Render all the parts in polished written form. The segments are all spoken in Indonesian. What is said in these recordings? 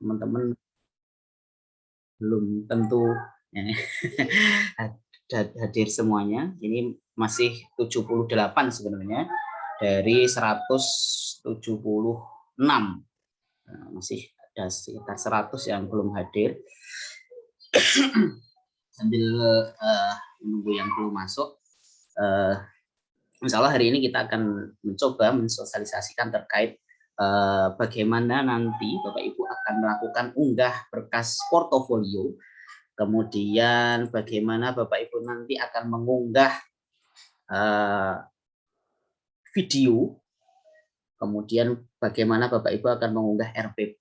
teman-teman belum tentu ya, hadir semuanya. Ini masih 78 sebenarnya dari 176. Nah, masih ada sekitar 100 yang belum hadir. Sambil menunggu yang belum masuk, insya Allah hari ini kita akan mencoba mensosialisasikan terkait bagaimana nanti Bapak Ibu akan melakukan unggah berkas portofolio, kemudian bagaimana Bapak Ibu nanti akan mengunggah video, kemudian bagaimana Bapak Ibu akan mengunggah RPP.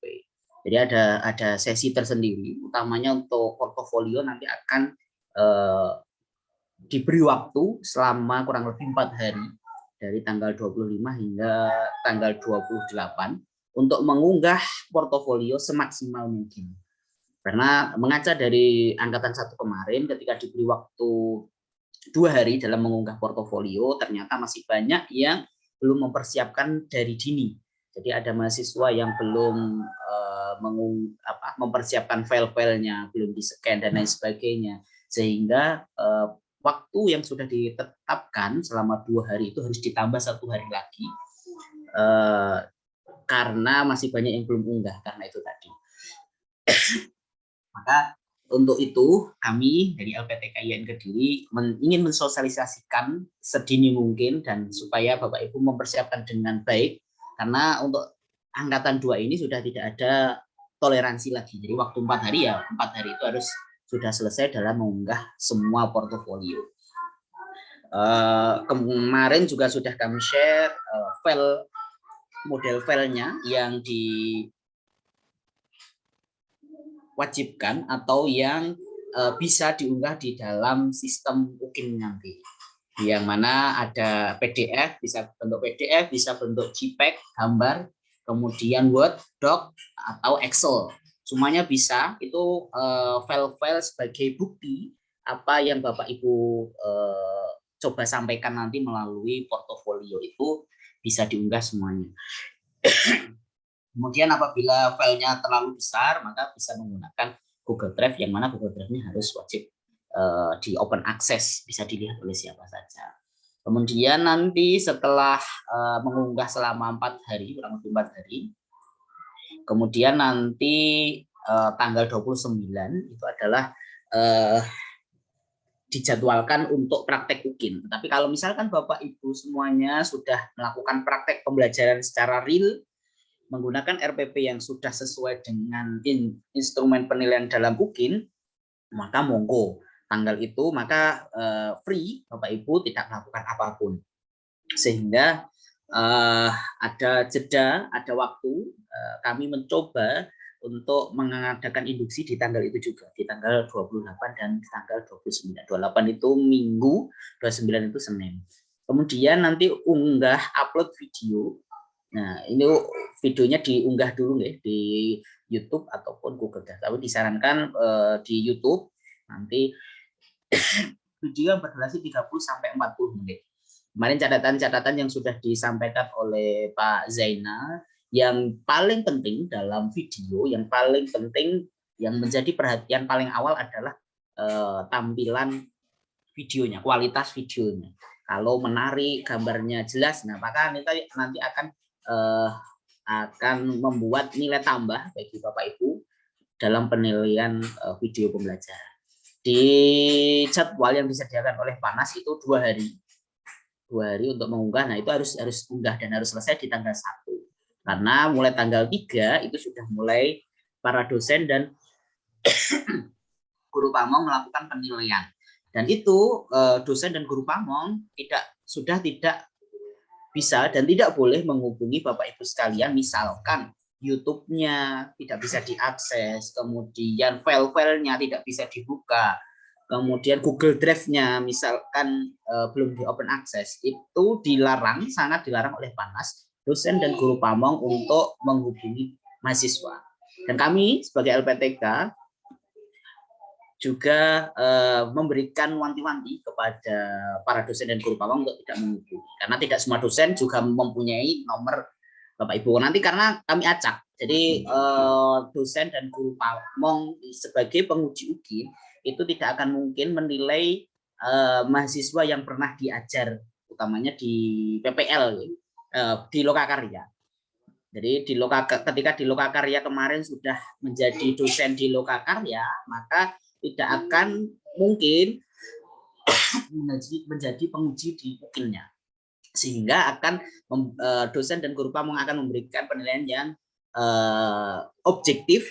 Jadi ada sesi tersendiri, utamanya untuk portofolio nanti akan diberi waktu selama kurang lebih 4 hari dari tanggal 25 hingga tanggal 28 untuk mengunggah portofolio semaksimal mungkin. Karena mengaca dari angkatan 1 kemarin ketika diberi waktu 2 hari dalam mengunggah portofolio, ternyata masih banyak yang belum mempersiapkan dari dini. Jadi ada mahasiswa yang belum mempersiapkan file-filenya, belum di-scan dan lain sebagainya. Sehingga waktu yang sudah ditetapkan selama 2 hari itu harus ditambah 1 hari lagi karena masih banyak yang belum unggah karena itu tadi. Maka untuk itu kami dari LPTKIN Kediri ingin mensosialisasikan sedini mungkin dan supaya Bapak Ibu mempersiapkan dengan baik, karena untuk angkatan 2 ini sudah tidak ada toleransi lagi. Jadi waktu 4 hari ya 4 hari itu harus sudah selesai dalam mengunggah semua portofolio. Kemarin juga sudah kami share file model filenya yang diwajibkan atau yang bisa diunggah di dalam sistem UKIN nanti. Yang mana ada PDF, bisa bentuk PDF, bisa bentuk JPEG, gambar, kemudian Word, Doc, atau Excel. Semuanya bisa, itu file-file sebagai bukti apa yang Bapak Ibu coba sampaikan nanti melalui portofolio itu bisa diunggah semuanya. Kemudian apabila filenya terlalu besar, maka bisa menggunakan Google Drive, yang mana Google Drive-nya harus wajib di open access, bisa dilihat oleh siapa saja. Kemudian nanti setelah mengunggah selama 4 hari, kurang lebih 4 hari, kemudian nanti tanggal 29 itu adalah dijadwalkan untuk praktek UKIN. Tapi kalau misalkan Bapak Ibu semuanya sudah melakukan praktek pembelajaran secara real, menggunakan RPP yang sudah sesuai dengan instrumen penilaian dalam UKIN, maka monggo tanggal itu maka free, Bapak Ibu tidak melakukan apapun, sehingga ada jeda, ada waktu kami mencoba untuk mengadakan induksi di tanggal itu juga, di tanggal 28 dan tanggal 29. 28 itu Minggu, 29 itu Senin. Kemudian nanti unggah upload video. Nah, ini videonya diunggah dulu nih di YouTube ataupun Google Drive. Tapi disarankan di YouTube nanti video yang berdurasi 30 sampai 40 menit. Kemarin catatan-catatan yang sudah disampaikan oleh Pak Zainal, yang paling penting dalam video, yang paling penting yang menjadi perhatian paling awal adalah tampilan videonya, kualitas videonya. Kalau menarik, gambarnya jelas, nah maka nanti akan membuat nilai tambah bagi Bapak Ibu dalam penilaian video pembelajaran. Di jadwal yang disediakan oleh Panas itu 2 hari. 2 hari untuk mengunggah, nah itu harus unggah dan harus selesai di tanggal 1. Karena mulai tanggal 3 itu sudah mulai para dosen dan guru pamong melakukan penilaian. Dan itu dosen dan guru pamong sudah tidak bisa dan tidak boleh menghubungi Bapak Ibu sekalian, misalkan YouTube-nya tidak bisa diakses, kemudian file-filenya tidak bisa dibuka, kemudian Google Drive-nya misalkan belum di open access, itu dilarang, sangat dilarang oleh Panas, dosen dan guru pamong untuk menghubungi mahasiswa. Dan kami sebagai LPTK juga memberikan wanti-wanti kepada para dosen dan guru pamong untuk tidak menghubungi, karena tidak semua dosen juga mempunyai nomor Bapak Ibu. Nanti karena kami acak, jadi dosen dan guru pamong sebagai penguji UKIN itu tidak akan mungkin menilai mahasiswa yang pernah diajar, utamanya di PPL, di Lokakarya. Jadi ketika di Lokakarya kemarin sudah menjadi dosen di Lokakarya, maka tidak akan mungkin menjadi penguji di UKIN-nya. Sehingga akan dosen dan guru pamong akan memberikan penilaian yang objektif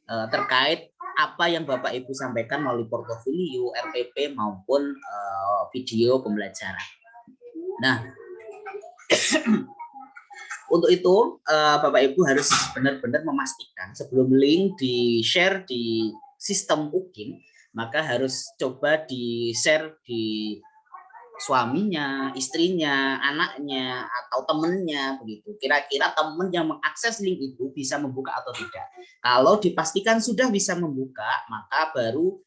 terkait apa yang Bapak Ibu sampaikan melalui portofolio, RPP maupun video pembelajaran. Nah, untuk itu Bapak Ibu harus benar-benar memastikan sebelum link di-share di sistem UKIN, maka harus coba di-share di suaminya, istrinya, anaknya, atau temennya begitu. Kira-kira temen yang mengakses link itu bisa membuka atau tidak. Kalau dipastikan sudah bisa membuka, maka baru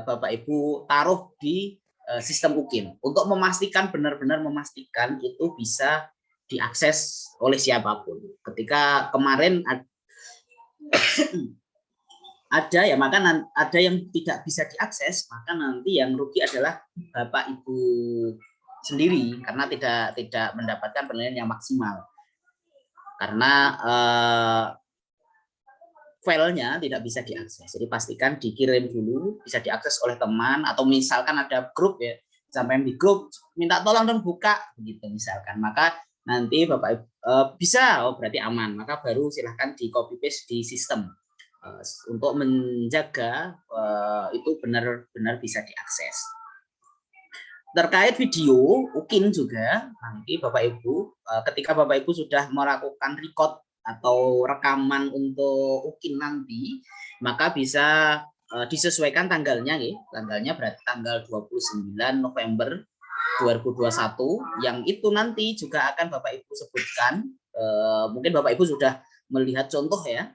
Bapak Ibu taruh di sistem UKIN untuk memastikan, benar-benar memastikan itu bisa diakses oleh siapapun. Ketika kemarin ada ya, maka ada yang tidak bisa diakses, maka nanti yang rugi adalah Bapak Ibu sendiri karena tidak mendapatkan penilaian yang maksimal. Karena filenya tidak bisa diakses. Jadi pastikan dikirim dulu, bisa diakses oleh teman, atau misalkan ada grup ya, sampai di grup minta tolong dong buka begitu misalkan, maka nanti Bapak bisa, oh berarti aman, maka baru silahkan di copy paste di sistem untuk menjaga itu benar-benar bisa diakses. Terkait video UKIN juga nanti Bapak Ibu ketika Bapak Ibu sudah melakukan record atau rekaman untuk UKIN nanti, maka bisa disesuaikan tanggalnya ya. Tanggalnya berarti tanggal 29 November 2021, yang itu nanti juga akan Bapak Ibu sebutkan. Mungkin Bapak Ibu sudah melihat contoh ya,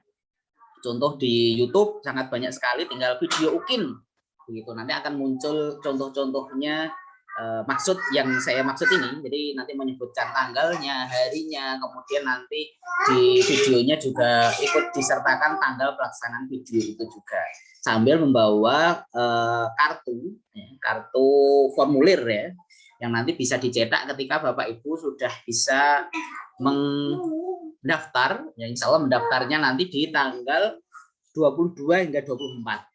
contoh di YouTube sangat banyak sekali, tinggal video UKIN begitu, nanti akan muncul contoh-contohnya. Maksud yang saya maksud ini, jadi nanti menyebutkan tanggalnya, harinya, kemudian nanti di videonya juga ikut disertakan tanggal pelaksanaan video itu juga, sambil membawa kartu formulir ya, yang nanti bisa dicetak ketika Bapak Ibu sudah bisa mendaftar, ya insya Allah mendaftarnya nanti di tanggal 22 hingga 24.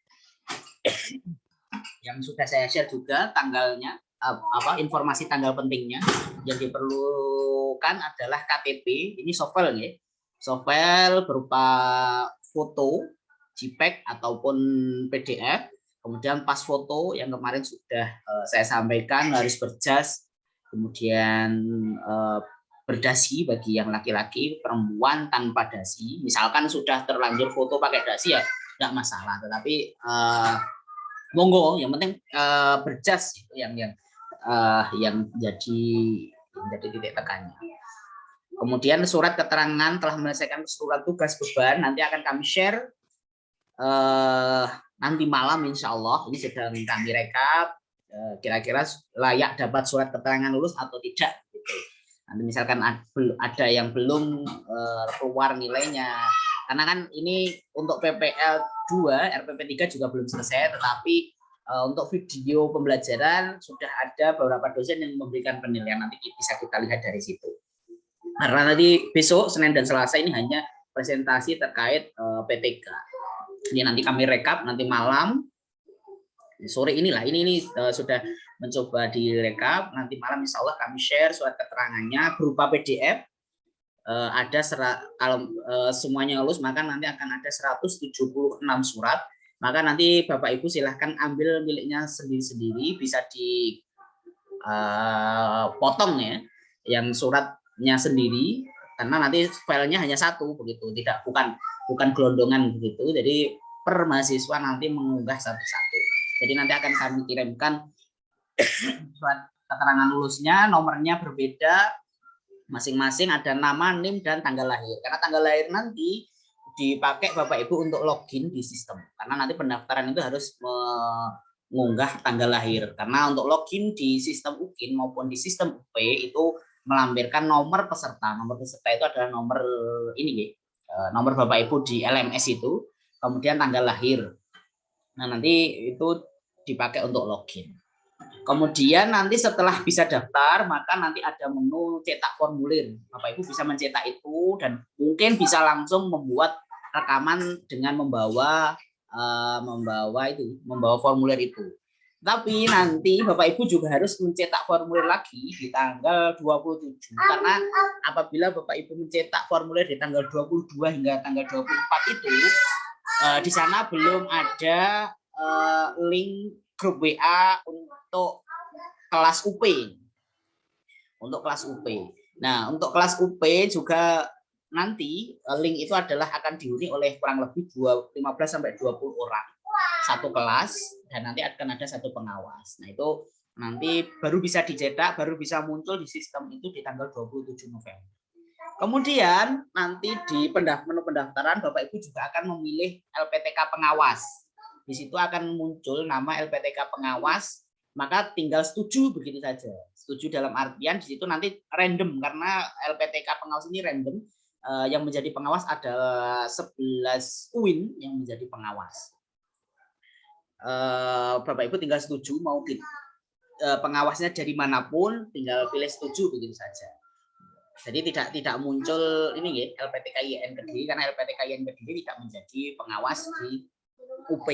Yang sudah saya share juga tanggalnya, informasi tanggal pentingnya. Yang diperlukan adalah KTP, ini softfile ya, softfile berupa foto, JPEG ataupun PDF, kemudian pas foto yang kemarin sudah saya sampaikan harus berjas, kemudian berdasi bagi yang laki-laki, perempuan tanpa dasi. Misalkan sudah terlanjur foto pakai dasi ya tidak masalah, tetapi monggo, yang penting berjas itu yang jadi titik tekannya. Kemudian surat keterangan telah menyelesaikan surat tugas beban nanti akan kami share nanti malam insya Allah. Ini sedang kami rekap kira-kira layak dapat surat keterangan lulus atau tidak gitu. Nanti misalkan ada yang belum keluar nilainya, karena kan ini untuk PPL 2, RPP 3 juga belum selesai, tetapi untuk video pembelajaran sudah ada beberapa dosen yang memberikan penilaian, nanti bisa kita lihat dari situ. Karena nanti besok Senin dan Selasa ini hanya presentasi terkait PTK. Ini nanti kami rekap nanti malam, sore inilah, ini sudah mencoba direkap, nanti malam insya Allah kami share surat keterangannya berupa PDF. Ada kalau semuanya lulus maka nanti akan ada 176 surat, maka nanti Bapak Ibu silahkan ambil miliknya sendiri-sendiri, bisa dipotong ya yang suratnya sendiri, karena nanti filenya hanya satu begitu, bukan gelondongan begitu, jadi per mahasiswa nanti mengunggah satu-satu. Jadi nanti akan kami kirimkan surat keterangan lulusnya, nomornya berbeda, masing-masing ada nama, NIM, dan tanggal lahir. Karena tanggal lahir nanti dipakai Bapak Ibu untuk login di sistem. Karena nanti pendaftaran itu harus mengunggah tanggal lahir. Karena untuk login di sistem UKIN maupun di sistem UP itu melampirkan nomor peserta. Nomor peserta itu adalah nomor ini, nomor Bapak Ibu di LMS itu, kemudian tanggal lahir. Nah, nanti itu dipakai untuk login. Kemudian nanti setelah bisa daftar, maka nanti ada menu cetak formulir. Bapak Ibu bisa mencetak itu dan mungkin bisa langsung membuat rekaman dengan membawa formulir itu. Tapi nanti Bapak Ibu juga harus mencetak formulir lagi di tanggal 27. Karena apabila Bapak Ibu mencetak formulir di tanggal 22 hingga tanggal 24 itu, di sana belum ada link grup WA untuk kelas UP. Untuk kelas UP. Nah, untuk kelas UP juga nanti link itu adalah akan dihuni oleh kurang lebih 15 sampai 20 orang satu kelas, dan nanti akan ada satu pengawas. Nah, itu nanti baru bisa dicetak, baru bisa muncul di sistem itu di tanggal 27 November. Kemudian nanti di menu pendaftaran Bapak Ibu juga akan memilih LPTK pengawas. Di situ akan muncul nama LPTK pengawas, maka tinggal setuju begitu saja. Setuju dalam artian di situ nanti random, karena LPTK pengawas ini random. Yang menjadi pengawas adalah 11 UIN yang menjadi pengawas. Bapak Ibu tinggal setuju mau pengawasnya dari manapun, tinggal pilih setuju begitu saja. Jadi tidak muncul ini ya, LPTK IAIN Kediri, karena LPTK IAIN Kediri tidak menjadi pengawas di UP.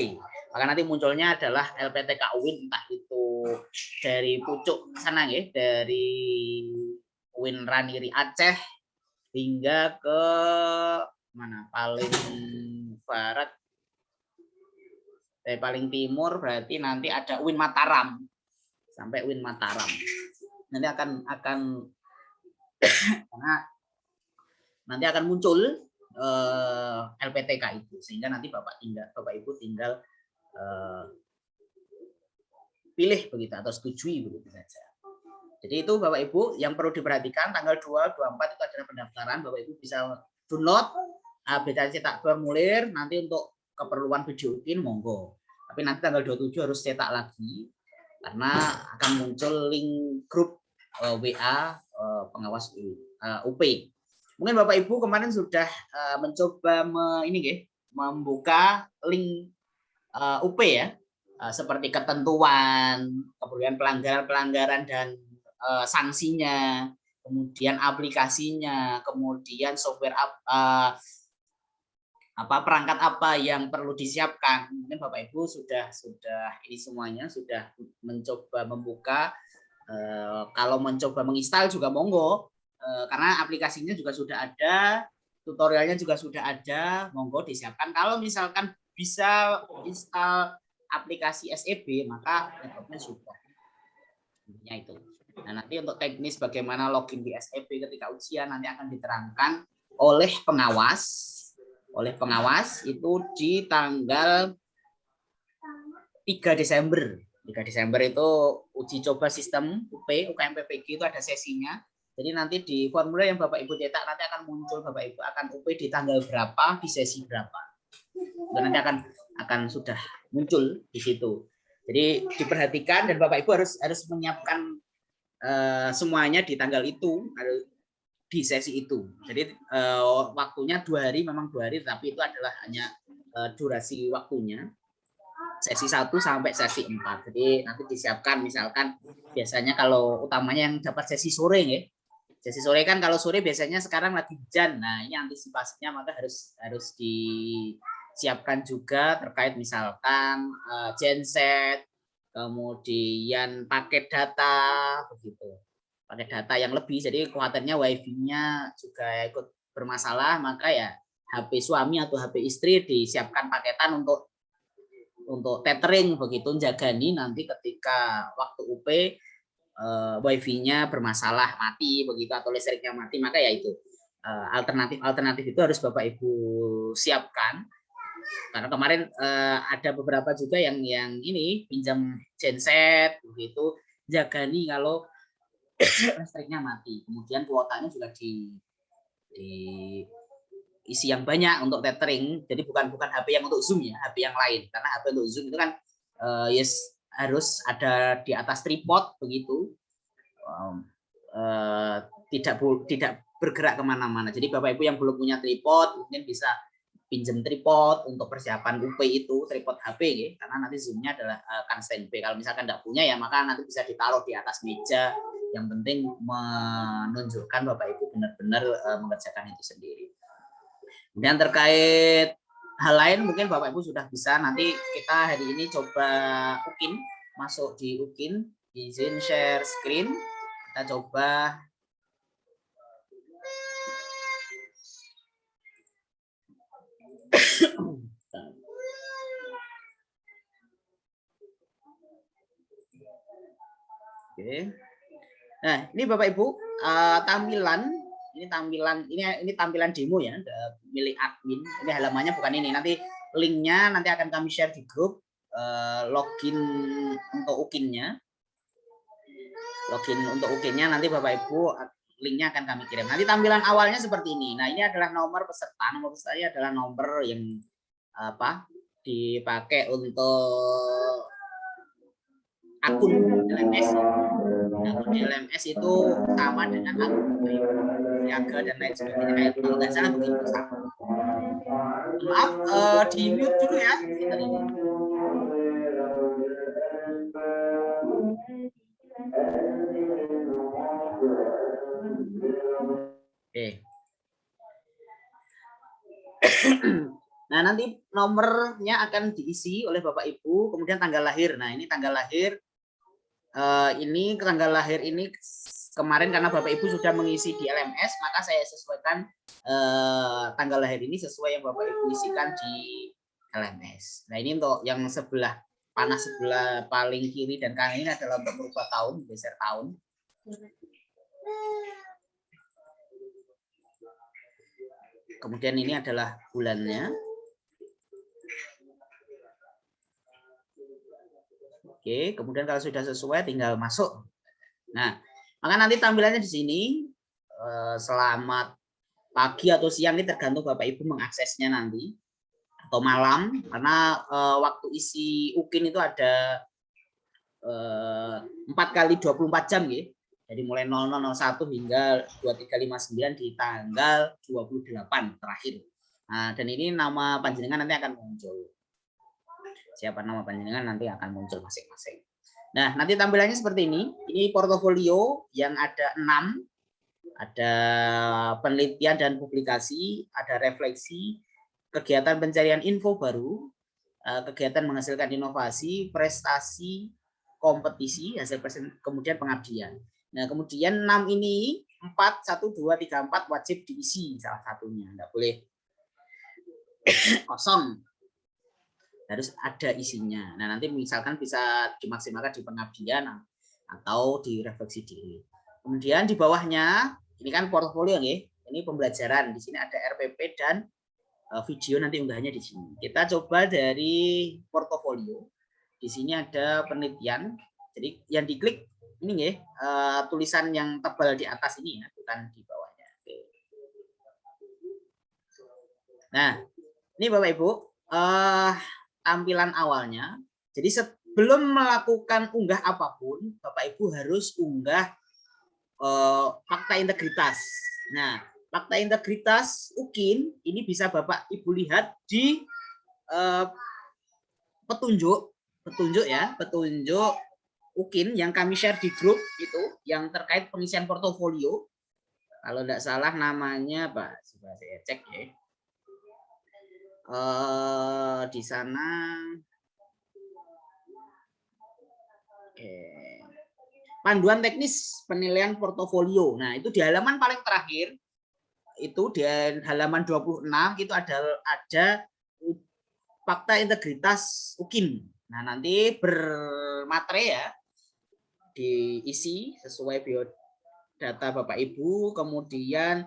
Maka nanti munculnya adalah LPTK UIN, entah itu dari pucuk sana ya, dari UIN Raniri Aceh hingga ke mana paling barat, paling timur berarti nanti ada UIN Mataram sampai UIN Mataram. Nanti akan karena nanti akan muncul LPTK itu, sehingga nanti Bapak Ibu tinggal pilih begitu atau setujui begitu saja. Jadi itu Bapak Ibu yang perlu diperhatikan, tanggal 2, 24 itu adalah pendaftaran. Bapak Ibu bisa download aplikasi cetak formulir, nanti untuk keperluan video UKIN monggo. Tapi nanti tanggal 27 harus cetak lagi karena akan muncul link grup WA pengawas UP. Mungkin Bapak Ibu kemarin sudah mencoba membuka link UP ya, seperti ketentuan, kemudian pelanggaran dan sanksinya, kemudian aplikasinya, kemudian software perangkat apa yang perlu disiapkan. Mungkin Bapak Ibu sudah ini semuanya sudah mencoba membuka. Kalau mencoba menginstal juga monggo, karena aplikasinya juga sudah ada, tutorialnya juga sudah ada, monggo disiapkan. Kalau misalkan bisa install aplikasi SEB, maka laptopnya sudah. Intinya itu. Nah, nanti untuk teknis bagaimana login di SEB ketika ujian nanti akan diterangkan oleh pengawas. Itu di tanggal 3 Desember. 3 Desember itu uji coba sistem UP, UKM PPG itu ada sesinya. Jadi nanti di formulir yang Bapak Ibu cetak nanti akan muncul Bapak Ibu akan UP di tanggal berapa, di sesi berapa. Dan nanti akan sudah muncul di situ. Jadi diperhatikan dan Bapak Ibu harus menyiapkan semuanya di tanggal itu, di sesi itu. Jadi waktunya 2 hari, memang 2 hari, tapi itu adalah hanya durasi waktunya. Sesi 1 sampai sesi 4. Jadi nanti disiapkan, misalkan biasanya kalau utamanya yang dapat sesi sore ya. Sesi sore kan kalau sore biasanya sekarang lagi hujan. Nah, ini antisipasinya maka harus disiapkan juga terkait misalkan genset, kemudian paket data begitu. Paket data yang lebih, jadi khawatirnya wifi-nya juga ikut bermasalah, maka ya HP suami atau HP istri disiapkan paketan untuk tethering begitu, jagani nanti ketika waktu UP wifi-nya bermasalah, mati begitu, atau listriknya mati, maka ya itu alternatif itu harus Bapak Ibu siapkan. Karena kemarin ada beberapa juga yang ini pinjam genset begitu, jagani kalau listriknya mati. Kemudian kuotanya juga isi yang banyak untuk tethering. Jadi bukan HP yang untuk Zoom ya, HP yang lain. Karena HP untuk Zoom itu kan harus ada di atas tripod begitu. tidak bergerak kemana-mana. Jadi Bapak Ibu yang belum punya tripod mungkin bisa pinjam tripod untuk persiapan UP itu, tripod HP ya, karena nanti zoomnya adalah kan standby. Kalau misalkan tidak punya ya maka nanti bisa ditaruh di atas meja. Yang penting menunjukkan Bapak Ibu benar-benar mengerjakan itu sendiri. Kemudian terkait hal lain mungkin Bapak Ibu sudah bisa, nanti kita hari ini coba UKIN, masuk di UKIN, izin share screen, kita coba oke. Nah, ini Bapak Ibu tampilan ini tampilan demo ya milik admin. Ini halamannya bukan ini. Nanti linknya nanti akan kami share di grup. Login untuk UKIN-nya. Login untuk UKIN-nya nanti Bapak Ibu linknya akan kami kirim. Nanti tampilan awalnya seperti ini. Nah, ini adalah nomor peserta. Nomor peserta adalah nomor yang dipakai untuk akun LMS. Akun LMS itu sama dengan akun Niaga dan lain sebagainya. Kalau nggak salah begitu sama. Maaf, di mute dulu ya. Oke. Nah, nanti nomornya akan diisi oleh Bapak Ibu, kemudian tanggal lahir. Nah, ini tanggal lahir. Ini tanggal lahir ini kemarin karena Bapak Ibu sudah mengisi di LMS, maka saya sesuaikan tanggal lahir ini sesuai yang Bapak Ibu isikan di LMS. Nah, ini untuk yang sebelah panah sebelah paling kiri dan kanan ini adalah untuk merubah tahun, geser tahun. Kemudian ini adalah bulannya. Oke, kemudian kalau sudah sesuai tinggal masuk. Nah, maka nanti tampilannya di sini selamat pagi atau siang ini tergantung Bapak Ibu mengaksesnya nanti atau malam, karena waktu isi UKIN itu ada 4 kali 24 jam ya. Jadi mulai 0001 hingga 2359 di tanggal 28 terakhir. Nah, dan ini nama panjenengan nanti akan muncul. Siapa nama panjenengan nanti akan muncul masing-masing. Nah, nanti tampilannya seperti ini. Ini portofolio yang ada 6. Ada penelitian dan publikasi, ada refleksi, kegiatan pencarian info baru, kegiatan menghasilkan inovasi, prestasi, kompetisi, hasil kemudian pengabdian. Nah, kemudian 6 ini 4, 1, 2, 3, 4 wajib diisi salah satunya. Enggak boleh kosong. Harus ada isinya. Nah, nanti misalkan bisa dimaksimalkan di pengabdian atau di refleksi diri. Kemudian di bawahnya ini kan portofolio ya. Ini pembelajaran. Di sini ada RPP dan video nanti unggahannya di sini. Kita coba dari portofolio. Di sini ada penelitian. Jadi yang diklik ini ya, tulisan yang tebal di atas ini ya, bukan di bawahnya. Oke. Nah, ini Bapak Ibu, tampilan awalnya. Jadi sebelum melakukan unggah apapun, Bapak Ibu harus unggah fakta integritas. Nah, fakta integritas UKIN ini bisa Bapak Ibu lihat di petunjuk ya, petunjuk UKIN yang kami share di grup itu yang terkait pengisian portofolio. Kalau tidak salah namanya Pak, coba saya cek ya. Di sana panduan teknis penilaian portofolio. Nah, itu di halaman paling terakhir itu di halaman 26 itu ada fakta integritas UKIN. Nah, nanti bermaterai ya, diisi sesuai biodata Bapak Ibu, kemudian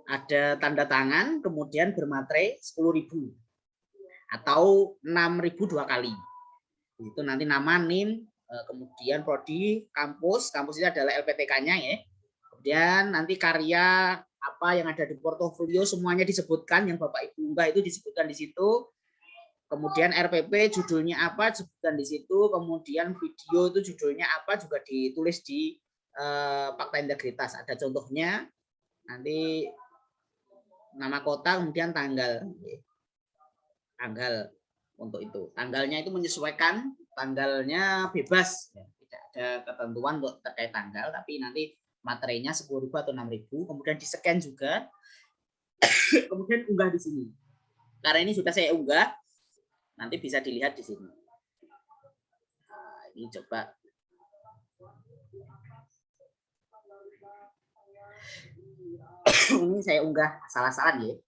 ada tanda tangan, kemudian bermaterai 10.000 atau 6.000 2 kali. Itu nanti nama, NIM, kemudian prodi, kampus ini adalah LPTK-nya ya. Kemudian nanti karya apa yang ada di portofolio semuanya disebutkan, yang Bapak Ibu unggah itu disebutkan di situ. Kemudian RPP judulnya apa, sebutkan di situ. Kemudian video itu judulnya apa, juga ditulis di fakta integritas. Ada contohnya, nanti nama kota, kemudian tanggal. Tanggal untuk itu. Tanggalnya itu menyesuaikan, tanggalnya bebas. Tidak ada ketentuan untuk terkait tanggal, tapi nanti materinya 10.000 atau 6.000. Kemudian di-scan juga. Kemudian unggah di sini. Karena ini sudah saya unggah, nanti bisa dilihat di sini. Nah, ini coba. Ini saya unggah salah-salah ya.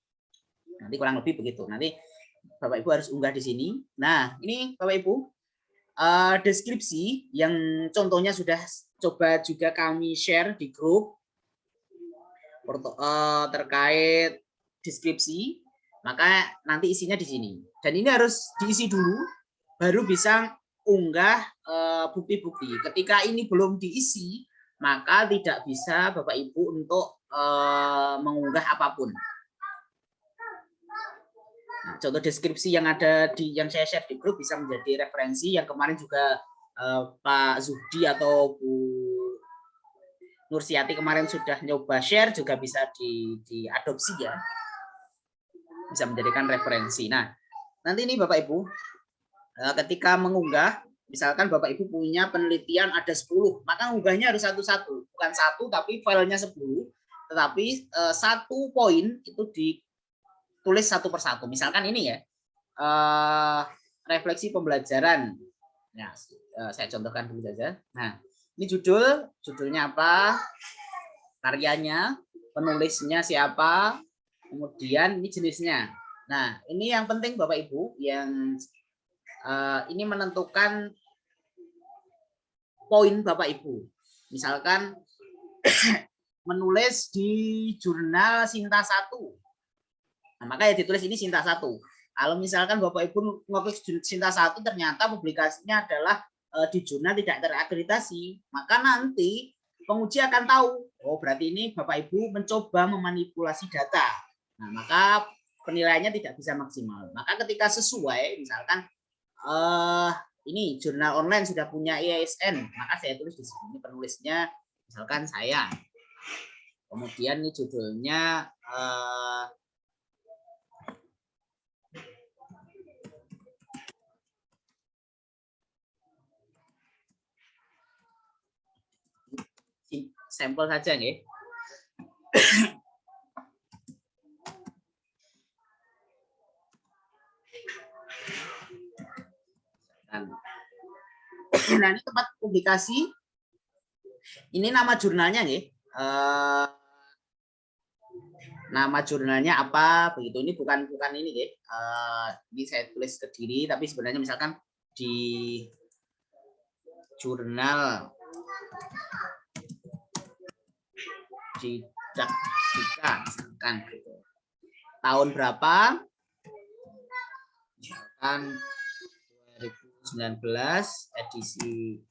Nanti kurang lebih begitu. Nanti Bapak Ibu harus unggah di sini. Nah, ini Bapak Ibu deskripsi yang contohnya sudah coba juga kami share di grup terkait deskripsi. Maka nanti isinya di sini. Dan ini harus diisi dulu, baru bisa unggah bukti-bukti. Ketika ini belum diisi, maka tidak bisa Bapak Ibu untuk mengunggah apapun. Nah, contoh deskripsi yang ada yang saya share di grup bisa menjadi referensi. Yang kemarin juga Pak Zuhdi atau Bu Nursiati kemarin sudah nyoba share, juga bisa diadopsi ya. Bisa menjadikan referensi. Nah, nanti ini Bapak Ibu, ketika mengunggah, misalkan Bapak Ibu punya penelitian ada 10, maka unggahnya harus satu-satu. Bukan satu, tapi filenya 10. Tetapi satu poin itu ditulis satu persatu. Misalkan ini ya, refleksi pembelajaran. Nah, saya contohkan dulu saja. Nah, ini judulnya apa, karyanya, penulisnya siapa, kemudian ini jenisnya. Nah, ini yang penting Bapak Ibu, yang ini menentukan poin Bapak Ibu. Misalkan menulis di jurnal Sinta 1. Nah, maka ya ditulis ini Sinta 1. Kalau misalkan Bapak Ibu ngeklik Sinta 1 ternyata publikasinya adalah di jurnal tidak terakreditasi, maka nanti penguji akan tahu, oh berarti ini Bapak Ibu mencoba memanipulasi data. Nah, maka penilaiannya tidak bisa maksimal. Maka ketika sesuai, misalkan ini jurnal online sudah punya ISN, maka saya tulis di sini penulisnya misalkan saya. Kemudian ini judulnya sampel saja nih. Nah, ini tempat publikasi. Ini nama jurnalnya nih. Nama jurnalnya apa begitu. Ini bukan ini nih. Ini saya tulis ke diri, tapi sebenarnya misalkan di jurnal Didaktika misalkan gitu. Tahun berapa? Misalkan 2019 edisi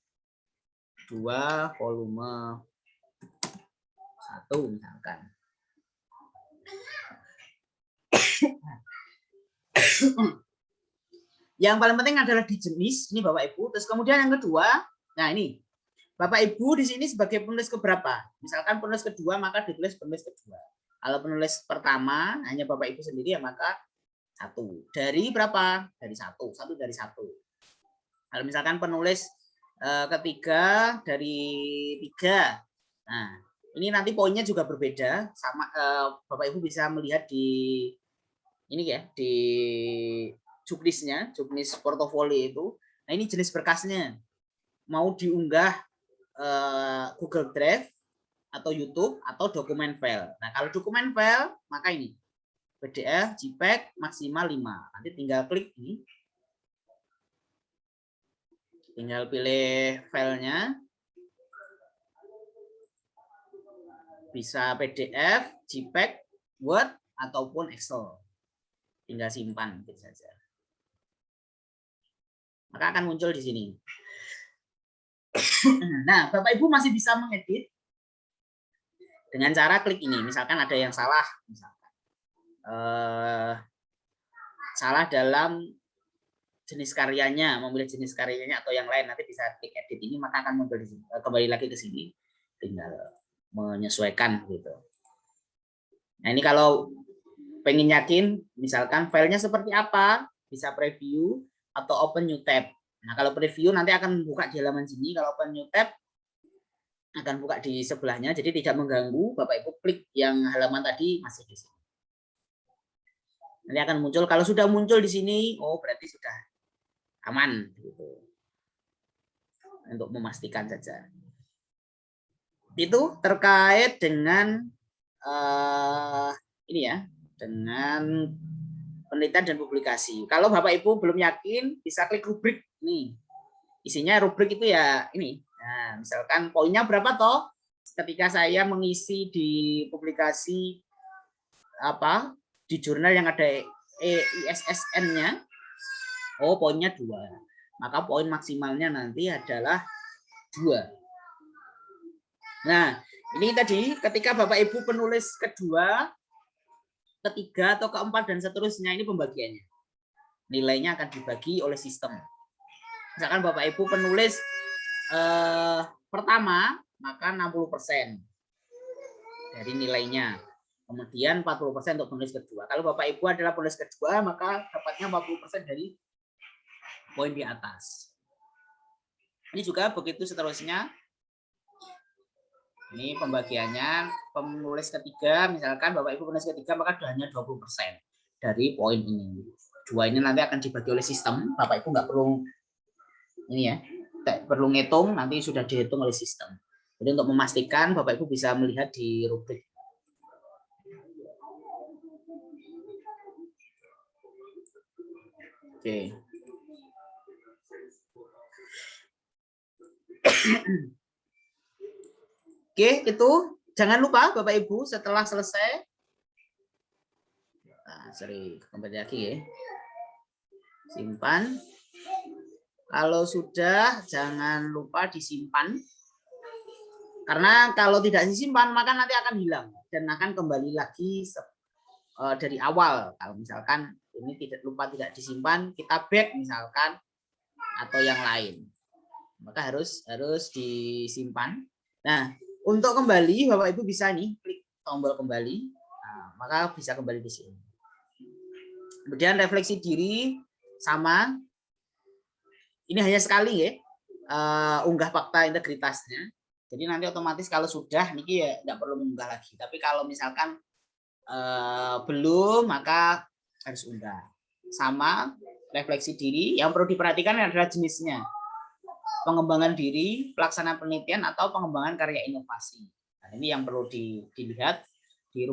2 volume 1 misalkan. Yang paling penting adalah di jenis, ini Bapak Ibu. Terus kemudian yang kedua, nah ini Bapak Ibu di sini sebagai penulis keberapa? Misalkan penulis kedua, maka ditulis penulis kedua. Kalau penulis pertama hanya Bapak Ibu sendiri ya maka 1. Dari berapa? Dari 1. 1 dari 1. Kalau misalkan penulis ketiga dari 3. Nah, ini nanti poinnya juga berbeda. Sama Bapak Ibu bisa melihat di ini ya, di juknisnya, juknis portofolio itu. Nah, ini jenis berkasnya. Mau diunggah Google Drive atau YouTube atau dokumen file. Nah, kalau dokumen file maka ini PDF, JPEG maksimal 5. Nanti tinggal klik ini. Tinggal pilih filenya. Bisa PDF, JPEG, Word ataupun Excel. Tinggal simpan gitu saja. Maka akan muncul di sini. Nah, Bapak Ibu masih bisa mengedit dengan cara klik ini. Misalkan ada yang salah, misalkan salah dalam jenis karyanya, memilih jenis karyanya atau yang lain, nanti bisa klik edit ini, maka akan muncul di sini. Kembali lagi ke sini, tinggal menyesuaikan gitu. Nah ini kalau pengen yakin, misalkan filenya seperti apa, bisa preview atau open new tab. Nah kalau preview nanti akan buka di halaman sini, kalau open new tab akan buka di sebelahnya, jadi tidak mengganggu. Bapak Ibu klik yang halaman tadi masih di sini. Nanti akan muncul, kalau sudah muncul di sini, oh berarti sudah aman gitu. Untuk memastikan saja. Itu terkait dengan ini ya, dengan penelitian dan publikasi. Kalau Bapak Ibu belum yakin, bisa klik rubrik nih. Isinya rubrik itu ya ini. Nah, misalkan poinnya berapa toh? Ketika saya mengisi di publikasi apa di jurnal yang ada ISSN-nya, oh poinnya 2. Maka poin maksimalnya nanti adalah 2. Nah, ini tadi ketika Bapak Ibu penulis kedua, ketiga atau keempat dan seterusnya, ini pembagiannya. Nilainya akan dibagi oleh sistem. Misalkan Bapak Ibu penulis pertama, maka 60% dari nilainya. Kemudian 40% untuk penulis kedua. Kalau Bapak Ibu adalah penulis kedua, maka dapatnya 40% dari poin di atas. Ini juga begitu seterusnya. Ini pembagiannya, penulis ketiga, misalkan Bapak Ibu penulis ketiga, maka hanya 20% dari poin ini. 2 ini nanti akan dibagi oleh sistem. Bapak Ibu nggak perlu ini ya, perlu ngitung, nanti sudah dihitung oleh sistem. Jadi untuk memastikan Bapak Ibu bisa melihat di rubrik. Oke. Oke, itu jangan lupa Bapak Ibu setelah selesai. Nah, kembali lagi ya. Simpan. Kalau sudah, jangan lupa disimpan. Karena kalau tidak disimpan, maka nanti akan hilang dan akan kembali lagi dari awal. Kalau misalkan ini tidak disimpan, kita back misalkan atau yang lain, maka harus disimpan. Nah, untuk kembali Bapak Ibu bisa nih klik tombol kembali, nah, maka bisa kembali di sini. Kemudian refleksi diri sama. Ini hanya sekali ya, unggah fakta integritasnya. Jadi nanti otomatis kalau sudah niki ya nggak perlu mengunggah lagi. Tapi kalau misalkan belum, maka harus unggah. Sama refleksi diri, yang perlu diperhatikan adalah jenisnya. Pengembangan diri, pelaksanaan penelitian, atau pengembangan karya inovasi. Nah, ini yang perlu dilihat di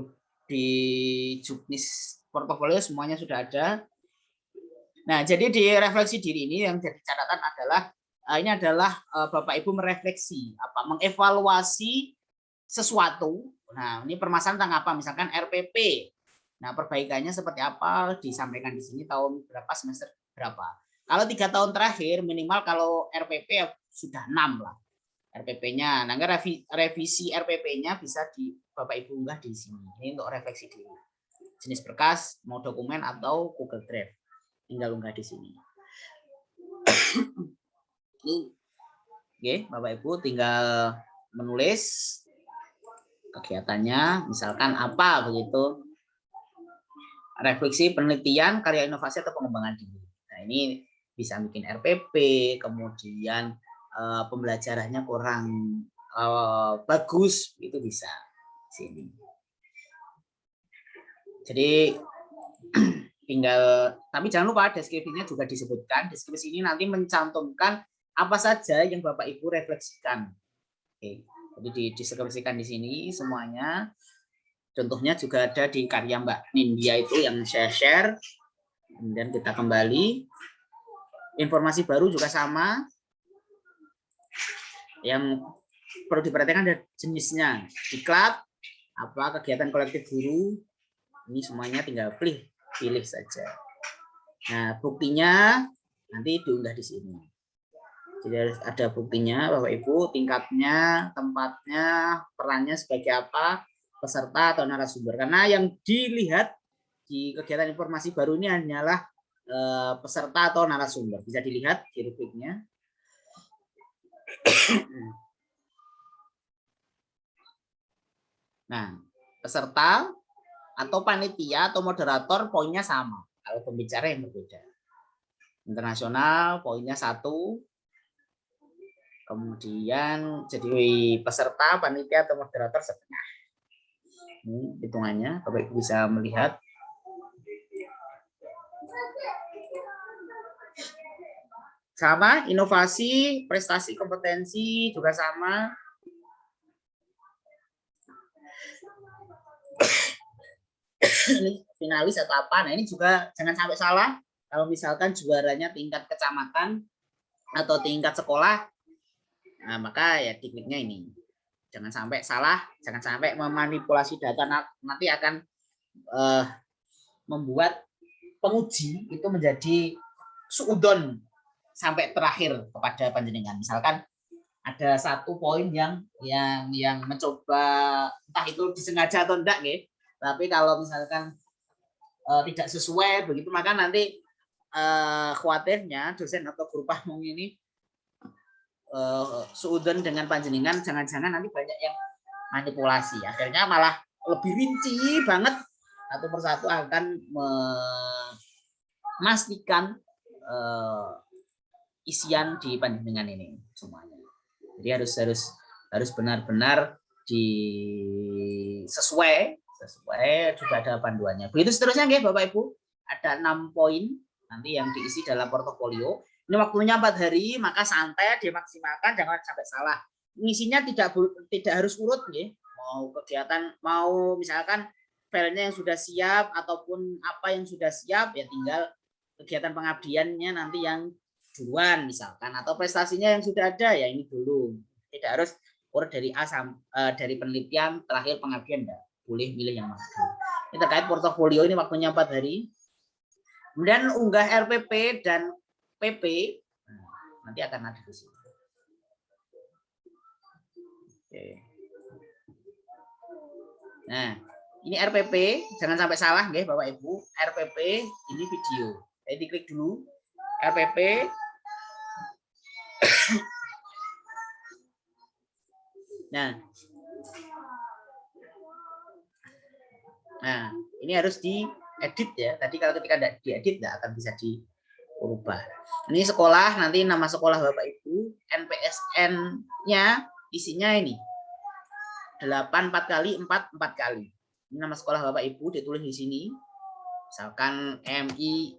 juknis portofolio semuanya sudah ada. Nah, jadi di refleksi diri ini yang jadi catatan adalah ini adalah Bapak Ibu merefleksi, mengevaluasi sesuatu. Nah, ini permasalahan tentang apa? Misalkan RPP. Nah, perbaikannya seperti apa disampaikan di sini, tahun berapa, semester berapa. Kalau 3 tahun terakhir minimal kalau RPP sudah 6 lah RPP-nya. Nah, revisi RPP-nya bisa Bapak Ibu unggah di sini. Ini untuk refleksi diri. Jenis berkas, mau dokumen atau Google Drive. Tinggal unggah di sini. Oke, Bapak Ibu tinggal menulis kegiatannya, misalkan apa begitu. Refleksi penelitian, karya inovasi atau pengembangan diri. Nah, ini bisa bikin RPP, kemudian pembelajarannya kurang bagus, itu bisa sini. Jadi tinggal, tapi jangan lupa deskripsinya juga disebutkan. Deskripsi ini nanti mencantumkan apa saja yang Bapak Ibu refleksikan. Oke, jadi dideskripsikan di sini semuanya. Contohnya juga ada di karya Mbak Nindya itu yang saya share. Kemudian kita kembali. Informasi baru juga sama. Yang perlu diperhatikan ada jenisnya. Diklat, apa kegiatan kolektif guru. Ini semuanya tinggal pilih saja. Nah, buktinya nanti diunggah di sini. Jadi ada buktinya, Bapak Ibu, tingkatnya, tempatnya, perannya sebagai apa, peserta atau narasumber. Karena yang dilihat di kegiatan informasi baru ini hanyalah peserta atau narasumber. Bisa dilihat di rubriknya. Nah, peserta atau panitia atau moderator poinnya sama. Kalau pembicara yang berbeda. Internasional poinnya 1. Kemudian jadi peserta, panitia atau moderator setengah. Ini hitungannya, Bapak Ibu bisa melihat. Sama, inovasi, prestasi, kompetensi juga sama. Ini finalis atau apa? Nah, ini juga jangan sampai salah. Kalau misalkan juaranya tingkat kecamatan atau tingkat sekolah, nah maka ya tekniknya ini. Jangan sampai salah, jangan sampai memanipulasi data, nanti akan membuat penguji itu menjadi suudon sampai terakhir kepada panjenengan. Misalkan ada satu poin yang mencoba, entah itu disengaja atau enggak, gitu. Tapi kalau misalkan tidak sesuai begitu, maka nanti khawatirnya dosen atau guru pamong ini suudon dengan panjenengan, jangan-jangan nanti banyak yang manipulasi. Akhirnya malah lebih rinci banget, satu persatu akan memastikan isian di panjenengan ini semuanya. Jadi harus benar-benar sesuai juga ada panduannya. Begitu seterusnya nggih Bapak Ibu. Ada 6 poin nanti yang diisi dalam portofolio. Ini waktunya 4 hari, maka santai dimaksimalkan, jangan sampai salah. Ngisinya tidak harus urut nggih. Mau kegiatan, mau misalkan filenya yang sudah siap ataupun apa yang sudah siap, ya tinggal kegiatan pengabdiannya nanti yang duluan misalkan, atau prestasinya yang sudah ada ya ini dulu. Tidak harus urut dari dari penelitian terakhir pengabdian, enggak boleh milih yang mana. Ini terkait portofolio, ini waktunya 4 hari. Kemudian unggah RPP dan PP, nanti akan ada di sini. Oke. Nah, ini RPP, jangan sampai salah nggih Bapak Ibu. RPP ini video. Saya diklik dulu. RPP. Nah, ini harus diedit ya. Tadi kalau ketika tidak diedit tidak akan bisa diubah. Ini sekolah, nanti nama sekolah Bapak Ibu, NPSN-nya isinya ini. 8 4 kali 4 4 kali. Ini nama sekolah Bapak Ibu ditulis di sini. Misalkan MI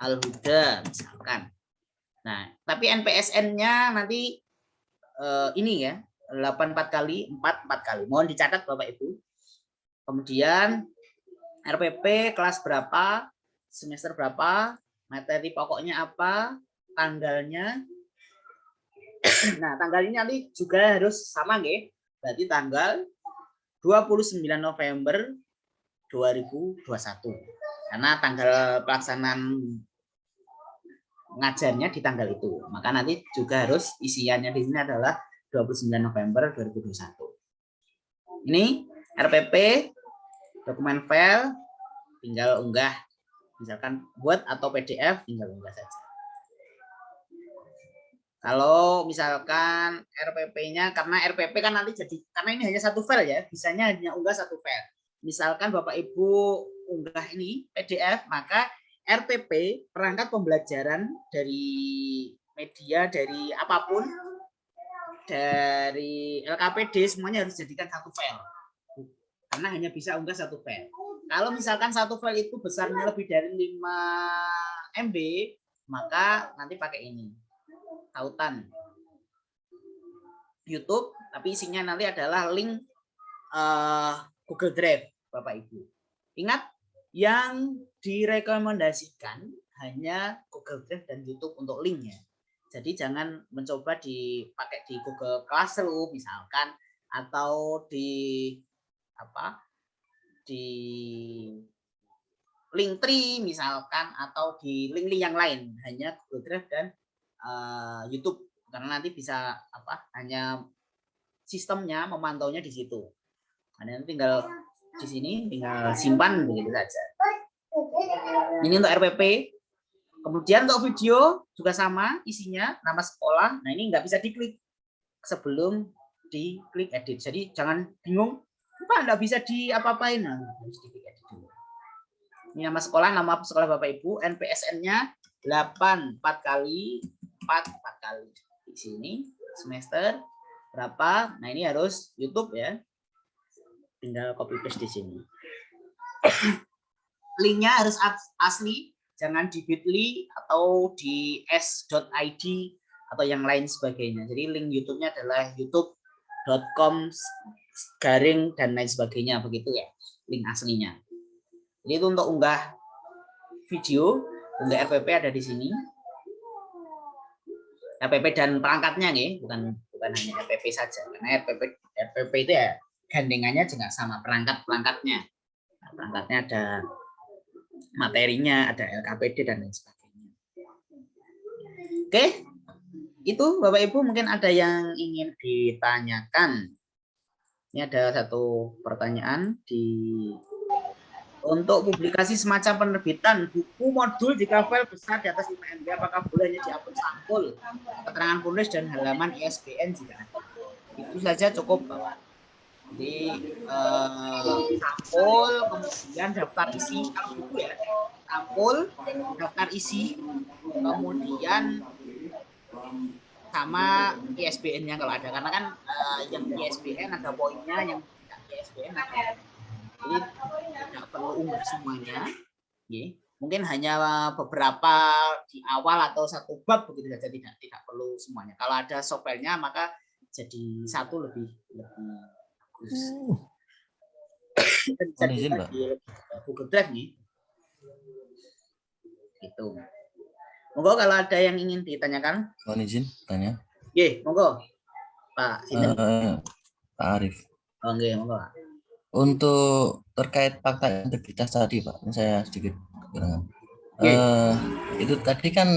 Al-Huda misalkan. Nah, tapi NPSN-nya nanti ini ya, 8 4 kali 4 4 kali. Mohon dicatat Bapak Ibu. Kemudian RPP kelas berapa, semester berapa, materi pokoknya apa, tanggalnya. Nah, tanggal ini nanti juga harus sama nggih. Berarti tanggal 29 November 2021. Karena tanggal pelaksanaan ngajarnya di tanggal itu. Maka nanti juga harus isiannya di sini adalah 29 November 2021. Ini RPP, dokumen file, tinggal unggah. Misalkan buat atau PDF, tinggal unggah saja. Kalau misalkan RPP-nya, karena RPP kan nanti jadi, karena ini hanya satu file ya, bisanya hanya unggah satu file. Misalkan Bapak Ibu unggah ini PDF, maka RPP, perangkat pembelajaran dari media, dari apapun, dari LKPD, semuanya harus jadikan satu file. Karena hanya bisa unggah satu file. Kalau misalkan satu file itu besarnya lebih dari 5 MB, maka nanti pakai ini. Tautan YouTube, tapi isinya nanti adalah link Google Drive, Bapak Ibu. Ingat, yang direkomendasikan hanya Google Drive dan YouTube untuk linknya. Jadi jangan mencoba dipakai di Google Classroom misalkan, atau di Linktree misalkan, atau di link-link yang lain, hanya Google Drive dan YouTube, karena nanti bisa hanya sistemnya memantaunya di situ. Nanti tinggal di sini tinggal simpan begitu saja. Ini untuk RPP. Kemudian untuk video juga sama isinya, nama sekolah. Nah ini nggak bisa diklik sebelum diklik edit. Jadi jangan bingung, Pak nggak bisa di-apa-apain. Nah, harus diklik edit dulu. Ini nama sekolah Bapak Ibu, NPSN-nya 8 kali 4 kali. Di sini semester berapa? Nah, ini harus YouTube ya. Tinggal copy paste di sini. Linknya harus asli, jangan di bit.ly atau di s.id atau yang lain sebagainya. Jadi link YouTube-nya adalah youtube.com garing dan lain sebagainya, begitu ya, link aslinya. Jadi itu untuk unggah video, unggah RPP ada di sini. RPP dan perangkatnya nih, bukan hanya RPP saja. Karena RPP itu ya gandengannya juga sama perangkatnya. Nah, perangkatnya ada materinya, ada LKPD dan lain sebagainya. Oke, itu Bapak Ibu mungkin ada yang ingin ditanyakan. Ini ada satu pertanyaan untuk publikasi semacam penerbitan buku modul jika file besar di atas 5 MB, apakah boleh dihapus sampul, keterangan penulis dan halaman ISBN jika ada. Itu saja cukup Bapak. Jadi sampul, kemudian daftar isi kalau buku ya, sampul, daftar isi, kemudian sama ISBN-nya kalau ada, karena kan yang ISBN ada poinnya, yang tidak ISBN ada. Jadi tidak perlu unggah semuanya, mungkin hanya beberapa di awal atau satu bab begitu saja, tidak perlu semuanya. Kalau ada software-nya maka jadi satu lebih bagus. Bisa di Google Drive nih. Gitu. Monggo kalau ada yang ingin ditanyakan. Mohon izin tanya. Monggo. Pak Pak Arif. Oke, monggo Pak. Untuk terkait fakta integritas tadi Pak, saya sedikit kekurangan. Itu tadi kan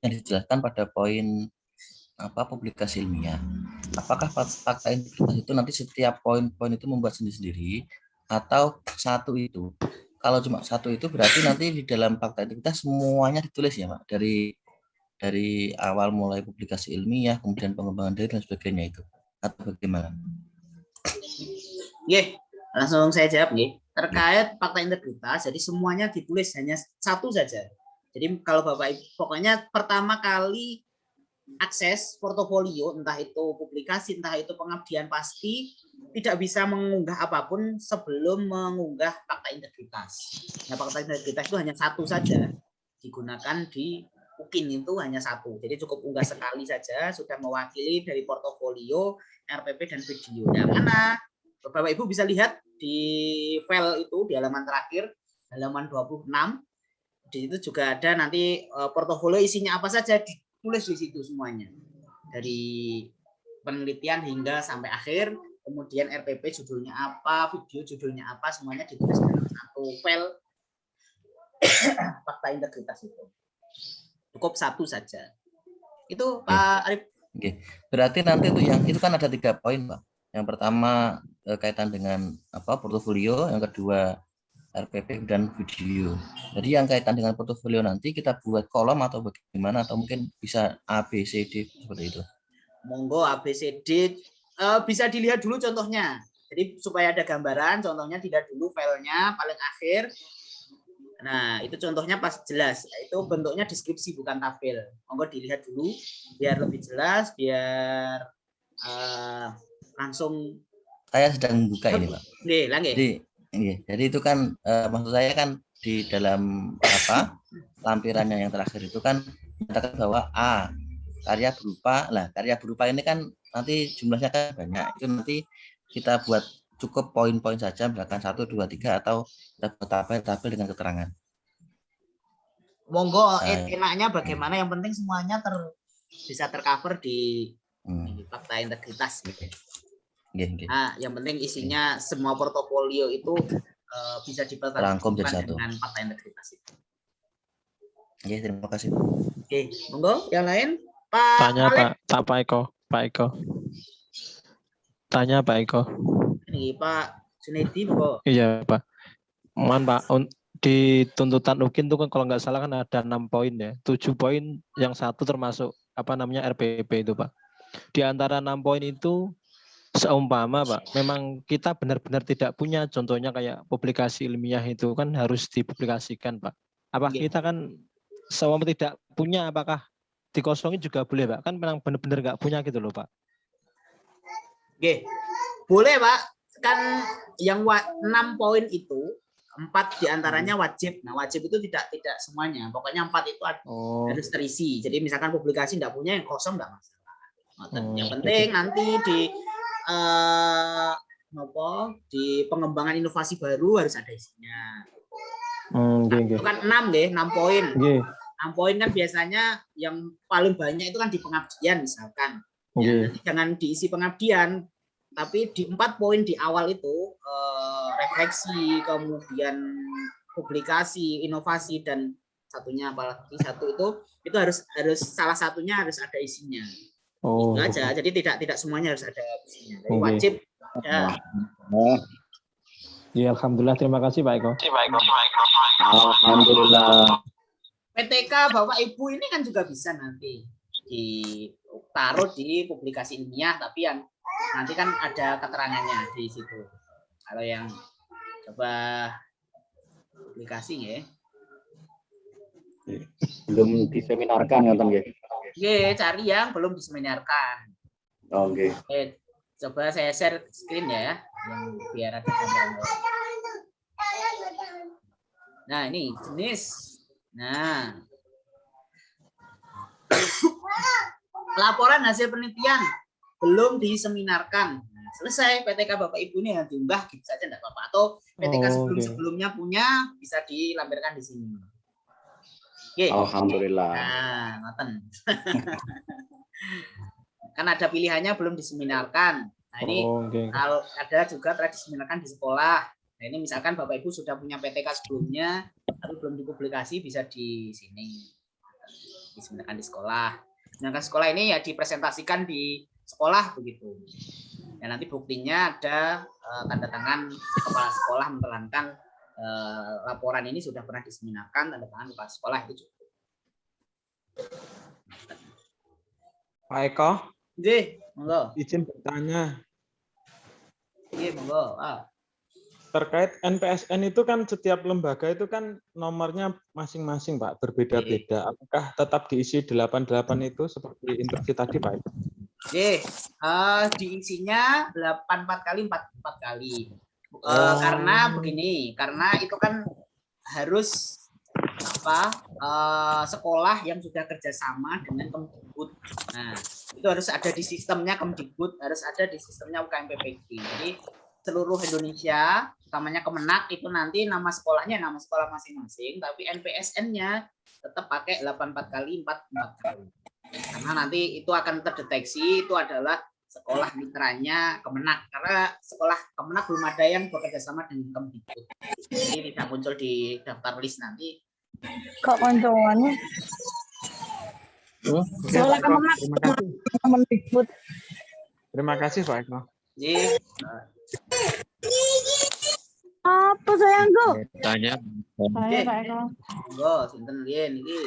yang dijelaskan pada poin publikasi ilmiah. Apakah fakta integritas itu nanti setiap poin-poin itu membuat sendiri-sendiri atau satu itu? Kalau cuma satu itu berarti nanti di dalam fakta integritas semuanya ditulis ya Pak, dari awal mulai publikasi ilmiah, kemudian pengembangan diri dan sebagainya itu, atau bagaimana? Langsung saya jawab terkait fakta integritas. Jadi semuanya ditulis hanya satu saja. Jadi kalau Bapak Ibu, pokoknya pertama kali akses portofolio, entah itu publikasi, entah itu pengabdian, pasti tidak bisa mengunggah apapun sebelum mengunggah fakta integritas. Nah, fakta integritas itu hanya satu saja, digunakan di UKIN itu hanya satu. Jadi cukup unggah sekali saja, sudah mewakili dari portofolio, RPP, dan video. Nah, mana Bapak Ibu bisa lihat di file itu, di halaman terakhir, halaman 26, di situ juga ada nanti portofolio isinya apa saja, ditulis di situ semuanya. Dari penelitian hingga sampai akhir, kemudian RPP judulnya apa, video judulnya apa, semuanya ditulis dalam satu file fakta integritas itu. Cukup satu saja. Itu Pak Arif. Berarti nanti untuk yang itu kan ada 3 poin Pak. Yang pertama kaitan dengan portofolio, yang kedua RPP dan video. Jadi yang kaitan dengan portofolio nanti kita buat kolom atau bagaimana, atau mungkin bisa A, B, C, D seperti itu. Monggo A, B, C, D bisa dilihat dulu contohnya. Jadi supaya ada gambaran, contohnya tidak dulu filenya paling akhir. Nah, itu contohnya pas jelas. Itu bentuknya deskripsi bukan tabel. Monggo dilihat dulu biar lebih jelas, biar langsung. Saya sedang membuka ini Pak. Jadi itu kan maksud saya kan di dalam lampirannya yang terakhir itu kan katakan bahwa A karya berupa ini kan nanti jumlahnya kan banyak, itu nanti kita buat cukup poin-poin saja, misalkan 1, 2, 3 atau kita buat tabel dengan keterangan. Monggo enaknya bagaimana, yang penting semuanya bisa tercover di fakta integritas gitu. Nah, yang penting isinya semua portofolio itu bisa dipertemukan dengan fakta integritas itu. Terima kasih. Monggo yang lain Pak. Tanya Pak Eko. Tanya Pak Eko. Ini Pak Sunedi monggo. Iya Pak. Mohon Pak, di tuntutan UKIN itu kan kalau nggak salah kan ada 6 poin ya. 7 poin yang satu termasuk apa namanya RPP itu, Pak. Di antara 6 poin itu seumpama Pak, memang kita benar-benar tidak punya, contohnya kayak publikasi ilmiah itu kan harus dipublikasikan Pak. Apa kita kan seumpama tidak punya, apakah dikosongin juga boleh Pak? Kan memang benar-benar nggak punya gitu loh Pak. Oke, boleh Pak. Kan yang 6 poin itu 4 diantaranya wajib. Nah wajib itu tidak semuanya. Pokoknya 4 itu harus terisi. Jadi misalkan publikasi nggak punya, yang kosong nggak masalah. Yang penting nanti di pengembangan inovasi baru harus ada isinya. Itu kan 6 poin. 6 poin kan biasanya yang paling banyak itu kan di pengabdian misalkan. Ya, nanti jangan diisi pengabdian, tapi di 4 poin di awal itu refleksi, kemudian publikasi, inovasi, dan satunya apalagi satu itu harus salah satunya harus ada isinya. Itu aja. Jadi tidak semuanya harus ada isinya. Jadi wajib. Ya. Ya, alhamdulillah, terima kasih Pak Eko. Alhamdulillah. PTK Bapak Ibu ini kan juga bisa nanti ditaruh di publikasi ilmiah, tapi yang nanti kan ada keterangannya di situ. Kalau yang coba publikasi ya. Belum diseminarkan ngoten nggih. Nggih, cari yang belum diseminarkan. Oke. Coba saya share screen ya, yang biar ada gambaran. Nah, ini jenis. Nah. Laporan hasil penelitian belum diseminarkan. Nah, selesai PTK Bapak Ibu ini yang diunggah gitu saja enggak apa-apa, atau PTK sebelum-sebelumnya punya bisa dilampirkan di sini. Oke. Alhamdulillah. Nah, ngoten. Kan ada pilihannya belum diseminarkan. Nah, ini kalau ada juga telah diseminarkan di sekolah. Nah, ini misalkan Bapak Ibu sudah punya PTK sebelumnya tapi belum dipublikasi, bisa di sini. Diseminarkan di sekolah. Sedangkan sekolah ini ya dipresentasikan di sekolah begitu. Dan nanti buktinya ada tanda tangan kepala sekolah menerangkan laporan ini sudah pernah diseminarkan, tanda tangan kepala sekolah itu cukup. Pak Eko. Nggih, monggo. Izin bertanya. Nggih, monggo. Terkait NPSN itu kan setiap lembaga itu kan nomornya masing-masing Pak, berbeda-beda. Apakah tetap diisi 88 itu seperti instruksi tadi Pak? Oke, diisinya 84 kali 44 kali. Karena begini, karena itu kan harus sekolah yang sudah kerjasama dengan Kemdikbud. Nah, itu harus ada di sistemnya Kemdikbud, harus ada di sistemnya UKM PPG. Jadi seluruh Indonesia, utamanya Kemenak, itu nanti nama sekolahnya nama sekolah masing-masing, tapi NPSN-nya tetap pakai 84 kali 44 kali. Karena nanti itu akan terdeteksi itu adalah sekolah mitranya Kemenak, karena sekolah Kemenak belum ada yang bekerja sama dengan Kemdikbud. Jadi tidak muncul di daftar list nanti. Kok koncoannya? Sekolah Kemenak Kemdikbud. Terima kasih Pak Eko. Apa sayangku? Tanya. Saya Pak Eko. Monggo, sinten riyen iki?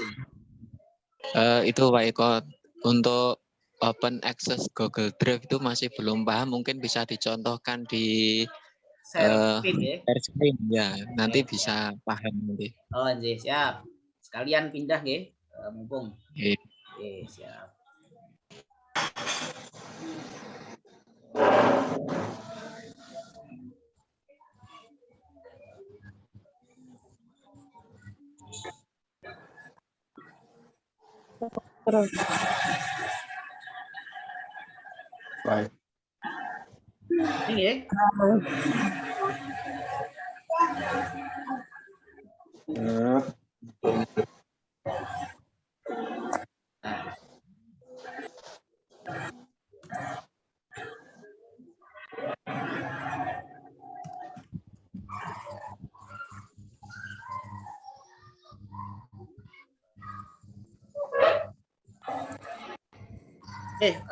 Itu Pak Eko, untuk open access Google Drive itu masih belum paham, mungkin bisa dicontohkan di share screen ya, nanti bisa paham nanti. Oh, nggih, siap. Sekalian pindah nggih, mumpung. Nggih, siap. Terus. Baik. Ini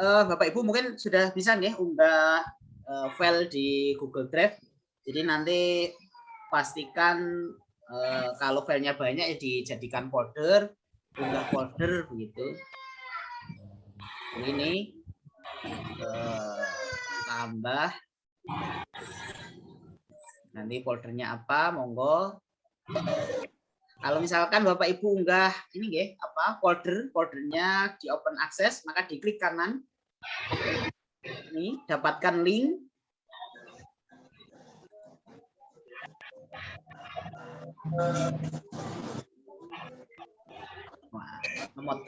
Bapak Ibu mungkin sudah bisa nih unggah file di Google Drive. Jadi nanti pastikan Kalau filenya banyak ya dijadikan folder, unggah folder begitu. Ini tambah. Nanti foldernya apa, monggo. Kalau misalkan Bapak Ibu unggah ini ya, foldernya di open access, maka diklik kanan. Ini dapatkan link. Wah, ngemot.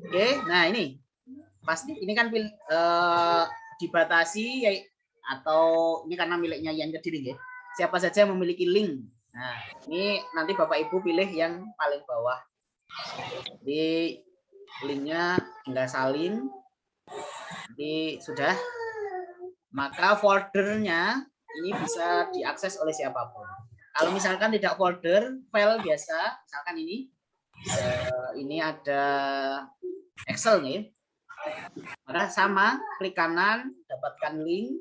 Oke, nah ini pasti ini kan dibatasi ya, atau ini karena miliknya Yan Kediri ya. Siapa saja yang memiliki link. Nah, ini nanti Bapak Ibu pilih yang paling bawah. Jadi linknya tinggal salin. Nanti sudah. Maka foldernya ini bisa diakses oleh siapapun. Kalau misalkan tidak folder, file biasa, misalkan ini ada Excel nih. Maka sama, klik kanan, dapatkan link.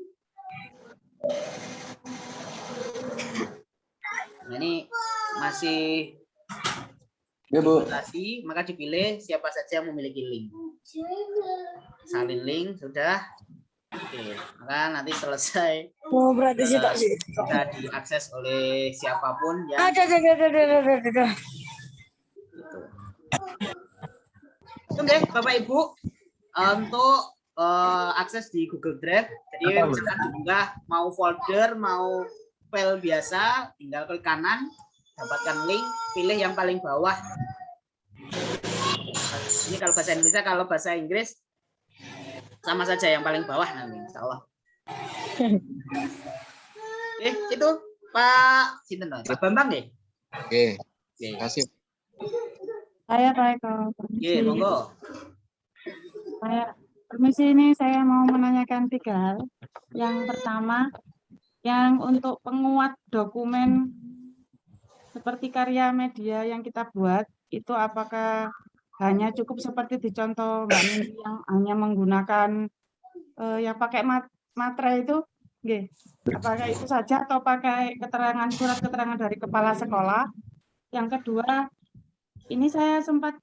Nah, ini masih dibatasi, maka dipilih siapa saja yang memiliki link. Salin link, sudah. Oke, maka nanti selesai. Oh, berarti sih tak sih. Bisa diakses oleh siapapun yang Ada. gitu. Oke, Bapak Ibu, untuk akses di Google Drive. Jadi misalkan diunggah mau folder, mau file biasa, tinggal klik kanan, dapatkan link, pilih yang paling bawah. Ini kalau bahasa Indonesia, kalau bahasa Inggris sama saja yang paling bawah nanti, insya Allah. Itu Pak Sinten, Pak Bambang ya? Oke, terima kasih. Saya Pak Eko. Oke, monggo. Permisi, ini saya mau menanyakan 3 hal. Yang pertama, yang untuk penguat dokumen seperti karya media yang kita buat, itu apakah hanya cukup seperti di contoh Mbak Nindi yang hanya menggunakan yang pakai materai itu? Nggih. Apakah itu saja atau pakai surat keterangan dari kepala sekolah? Yang kedua, ini saya sempat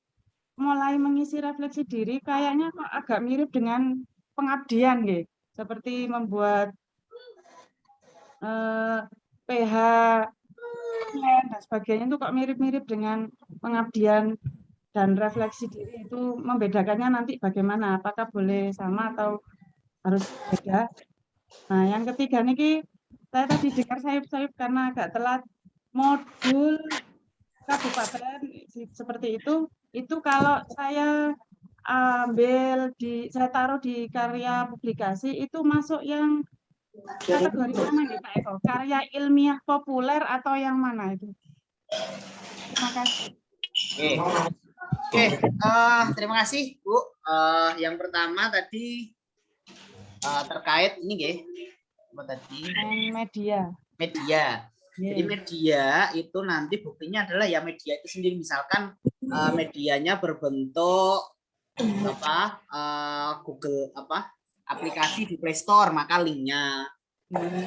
mulai mengisi refleksi diri, kayaknya kok agak mirip dengan pengabdian, nggih. Seperti membuat PH dan sebagainya itu kok mirip-mirip dengan pengabdian, dan refleksi diri itu membedakannya nanti bagaimana? Apakah boleh sama atau harus beda? Nah, yang ketiga niki saya tadi dengar sayup-sayup karena agak telat, modul kabupaten seperti itu kalau saya saya taruh di karya publikasi itu masuk yang kategori mana nih Pak Eko? Karya ilmiah populer atau yang mana itu? Terima kasih. Oke, terima kasih Bu. Yang pertama tadi terkait ini nggih, apa tadi? Media. Jadi media itu nanti buktinya adalah ya media itu sendiri, misalkan medianya berbentuk Google aplikasi di Play Store, maka linknya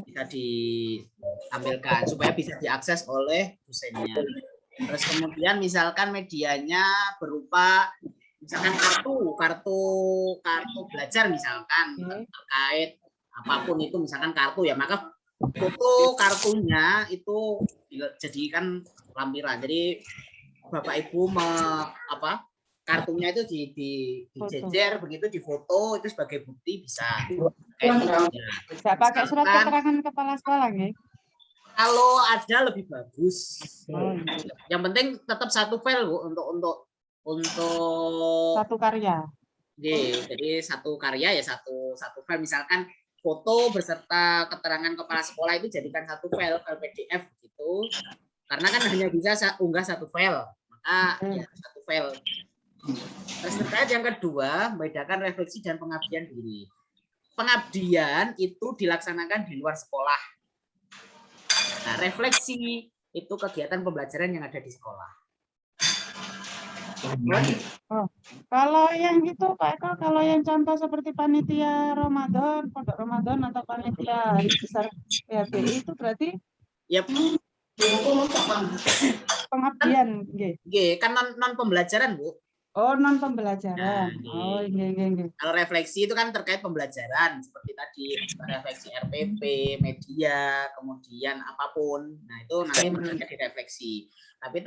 bisa ditampilkan supaya bisa diakses oleh dosennya. Terus kemudian misalkan medianya berupa misalkan kartu belajar misalkan terkait apapun itu, misalkan kartu ya, maka foto kartunya itu dijadikan lampiran. Jadi Bapak Ibu kartunya itu dijejer begitu, difoto itu sebagai bukti bisa. Tidak pakai surat keterangan kepala sekolah nggih? Kalau ada lebih bagus. Yang penting tetap satu file Bu untuk satu karya. Jadi satu karya ya satu file, misalkan foto beserta keterangan kepala sekolah itu jadikan satu file PDF gitu. Karena kan hanya bisa unggah satu file, maka ya satu file. Terus terkait yang kedua, membedakan refleksi dan pengabdian diri. Pengabdian itu dilaksanakan di luar sekolah. Nah, refleksi itu kegiatan pembelajaran yang ada di sekolah. Oh, kalau yang itu Pak Eko, kalau yang contoh seperti panitia Ramadan, pondok Ramadan atau panitia hari besar PHBI itu berarti Yap. pengabdian, nggih. Nggih, kan non pembelajaran, Bu. Oh, non Nah, pembelajaran. Oh, nggih. nggih. Kalau refleksi itu kan terkait pembelajaran seperti tadi refleksi RPP, media, kemudian apapun. Nah, itu nanti masuknya di refleksi. Tapi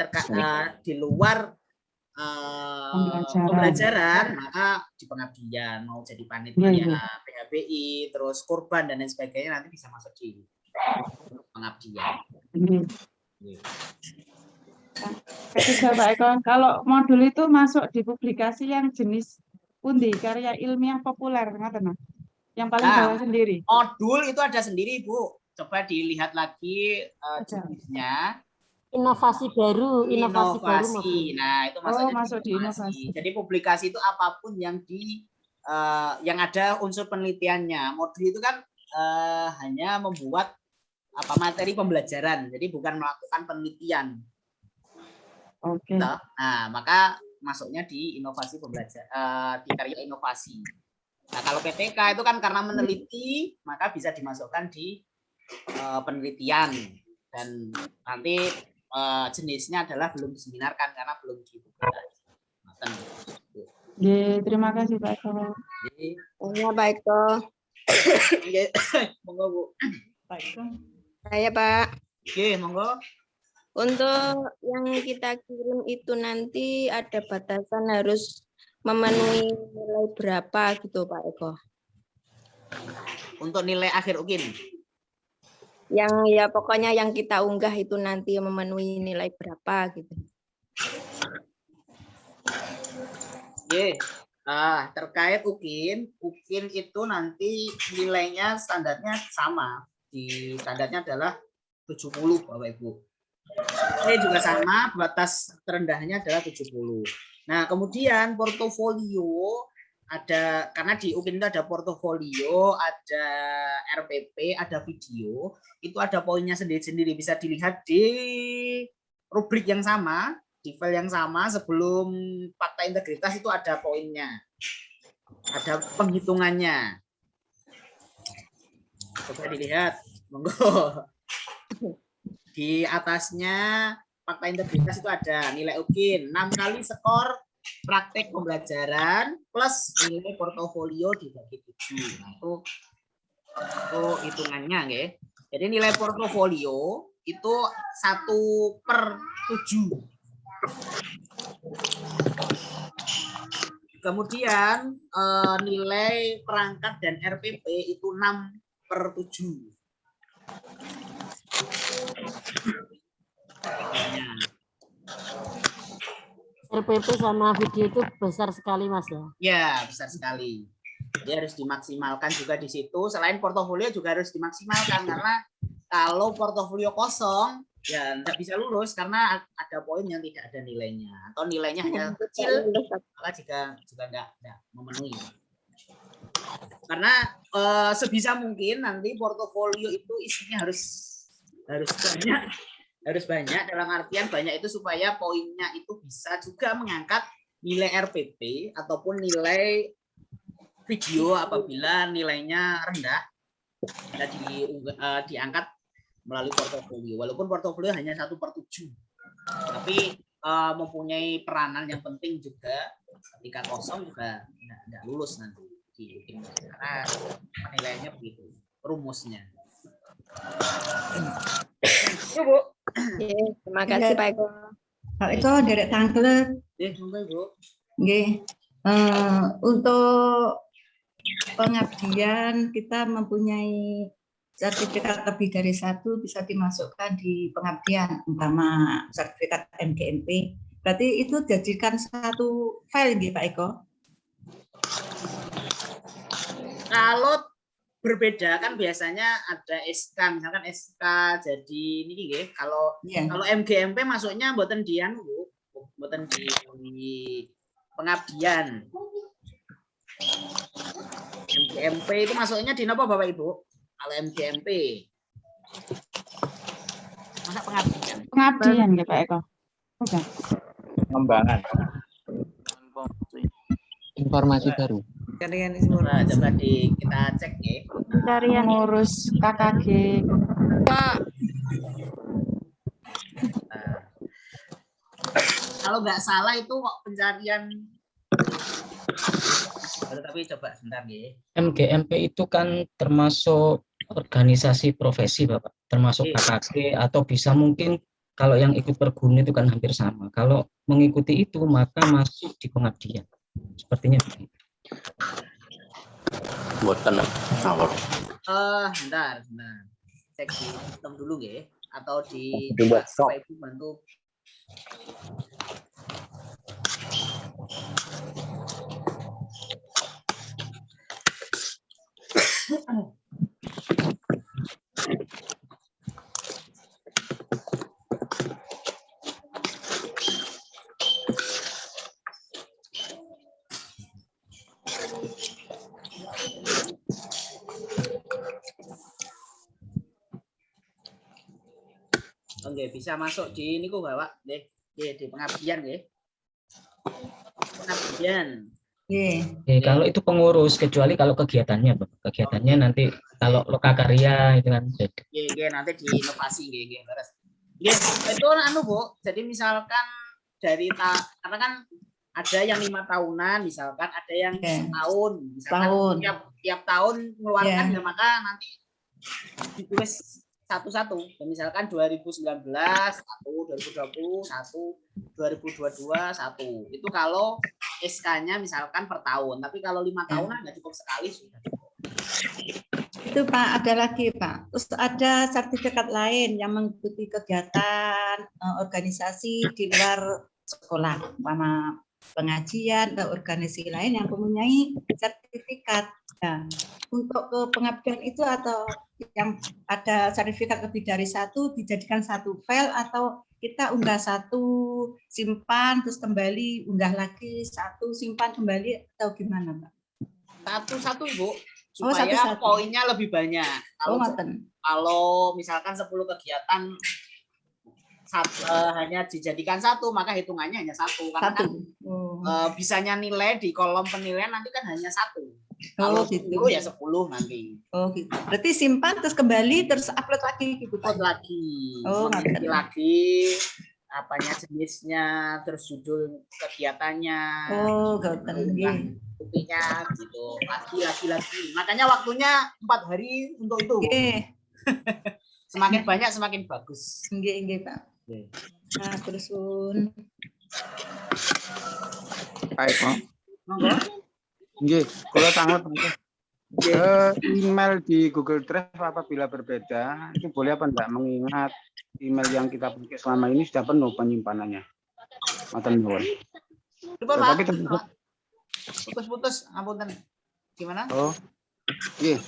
di luar pembelajaran, maka di pengabdian, mau jadi panitia, PHBI, terus kurban dan lain sebagainya nanti bisa masuk di pengabdian. Ketiga Pak Eko, kalau modul itu masuk di publikasi yang jenis pundi, karya ilmiah populer, yang paling bawah sendiri. Modul itu ada sendiri, Bu. Coba dilihat lagi jenisnya. Inovasi baru, inovasi baru modul. Nah, itu masuk di inovasi. Jadi publikasi itu apapun yang yang ada unsur penelitiannya. Modul itu kan hanya membuat materi pembelajaran, jadi bukan melakukan penelitian. Oke. Nah, maka masuknya di inovasi pembelajaran, di karya inovasi. Nah, kalau PTK itu kan karena meneliti, maka bisa dimasukkan di penelitian, dan nanti jenisnya adalah belum diseminarkan karena belum dipublikasikan. Terima kasih Pak Eko. Ya, Pak Eko. Monggo, Bu. Pak Eko. Saya Pak. Oke, monggo. Untuk yang kita kirim itu nanti ada batasan harus memenuhi nilai berapa gitu Pak Eko? Untuk nilai akhir UKIN? Yang ya pokoknya yang kita unggah itu nanti memenuhi nilai berapa gitu. Oke. Terkait UKIN itu nanti nilainya standarnya sama. Standarnya adalah 70 Bapak Ibu. Ini juga sama, batas terendahnya adalah 70. Nah, kemudian portofolio ada, karena di UKIN itu ada portofolio, ada RPP, ada video, itu ada poinnya sendiri-sendiri, bisa dilihat di rubrik yang sama, di file yang sama. Sebelum fakta integritas itu ada poinnya, ada penghitungannya. Coba dilihat, monggo. Di atasnya fakta integritas itu ada nilai UKIN 6 kali skor praktek pembelajaran plus nilai portofolio dibagi 7. Nah, itu hitungannya, nggih. Jadi nilai portofolio itu 1/7. Kemudian nilai perangkat dan RPP itu 6/7. RPP sama video itu besar sekali Mas ya? Ya, besar sekali. Dia harus dimaksimalkan juga di situ. Selain portofolio juga harus dimaksimalkan, karena kalau portofolio kosong ya tidak bisa lulus karena ada poin yang tidak ada nilainya atau nilainya hanya kecil, maka juga tidak memenuhi. Karena sebisa mungkin nanti portofolio itu isinya harus banyak, dalam artian banyak itu supaya poinnya itu bisa juga mengangkat nilai RPP ataupun nilai video apabila nilainya rendah, bisa diangkat melalui portofolio. Walaupun portofolio hanya 1/7, tapi mempunyai peranan yang penting juga. Ketika kosong juga tidak lulus nanti karena penilaiannya begitu, rumusnya. Bu. Terima kasih Pak Eko. Pak Eko derek tangklet. Bu. Nggih. Untuk pengabdian kita mempunyai sertifikat lebih dari 1 bisa dimasukkan di pengabdian, umpama sertifikat MGMP. Berarti itu jadikan satu file nggih Pak Eko? Kalau berbeda kan biasanya ada SK, misalkan SK jadi ini nggih. Kalau MGMP masuknya mboten dian Bu, mboten di pengabdian. MGMP itu masuknya di napa Bapak Ibu? Kalau MGMP. Masa pengabdian? Pengabdian nggih Pak Eko. Oke. Pengembangan. Informasi baru. Pencarian Nah, informasi. coba kita cek ya. Pencarian ngurus KKG. Pak, Nah, kalau nggak salah itu kok pencarian. Tapi coba sebentar ya. MGMP itu kan termasuk organisasi profesi, Bapak, termasuk KKG atau bisa mungkin kalau yang ikut perguni itu kan hampir sama. Kalau mengikuti itu maka masuk di pengabdian. Sepertinya begitu. Buatan awal. Bentar. Cek di sistem dulu ya, atau di Di laptop. Bapak Ibu bantu. Oke, bisa masuk di ini kok Bapak, di pengabdian ya. Pengabdian. Kalau itu pengurus, kecuali kalau kegiatannya, Bapak. Kegiatannya nanti kalau lokakarya itu kan beda. Nanti di inovasi beres. Itu Bu. Jadi misalkan dari karena kan ada yang 5 tahunan, misalkan ada yang setahun, misalkan tiap tahun mengeluarkan ya maka nanti ditulis satu-satu. Misalkan 2019 1, 2020 1, 2022 1. Itu kalau SK-nya misalkan per tahun. Tapi kalau 5 tahunan nggak cukup sekali sudah. Itu Pak, ada lagi Pak. Terus ada sertifikat lain yang mengikuti kegiatan organisasi di luar sekolah, umpama pengajian atau organisasi lain yang mempunyai sertifikat. Nah, untuk ke pengabdian itu atau yang ada sertifikat lebih dari 1 dijadikan 1 file atau kita unggah 1 simpan terus kembali unggah lagi 1 simpan kembali atau gimana Pak? Satu-satu Bu, supaya poinnya lebih banyak. Kalau misalkan 10 kegiatan hanya dijadikan 1 maka hitungannya hanya 1 karena kan bisanya nilai di kolom penilaian nanti kan hanya 1. Kalau gitu ya 10 nanti. Gitu. Berarti simpan terus kembali terus upload lagi gitu. Upload lagi. Lagi apanya jenisnya, terus judul kegiatannya. Buktinya gitu. Lagi. Makanya waktunya 4 hari untuk itu. Semakin banyak semakin bagus. Nggih, Pak. Nah, terus Baik, Pak. Nggih, kula sangat email di Google Drive apabila berbeda, itu boleh apa enggak, mengingat email yang kita pakai selama ini sudah penuh penyimpanannya. Maten nuwun. Tapi putus-putus, ampun. Gimana? Iya.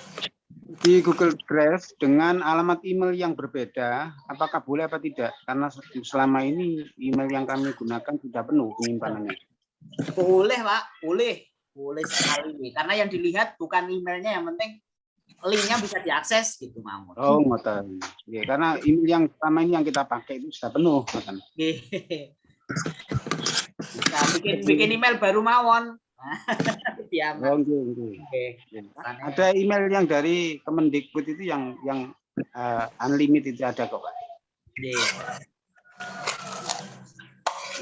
Di Google Drive dengan alamat email yang berbeda, apakah boleh apa tidak? Karena selama ini email yang kami gunakan sudah penuh penyimpanannya. Boleh, Pak. Boleh sekali. Karena yang dilihat bukan emailnya, yang penting linknya bisa diakses gitu, Mahmud. Oh, ngoten. Ya, karena email yang selama ini yang kita pakai itu sudah penuh, ngoten. Bisa bikin email baru mawon. Ada email yang dari Kemendikbud itu yang unlimited itu ada kok, Pak.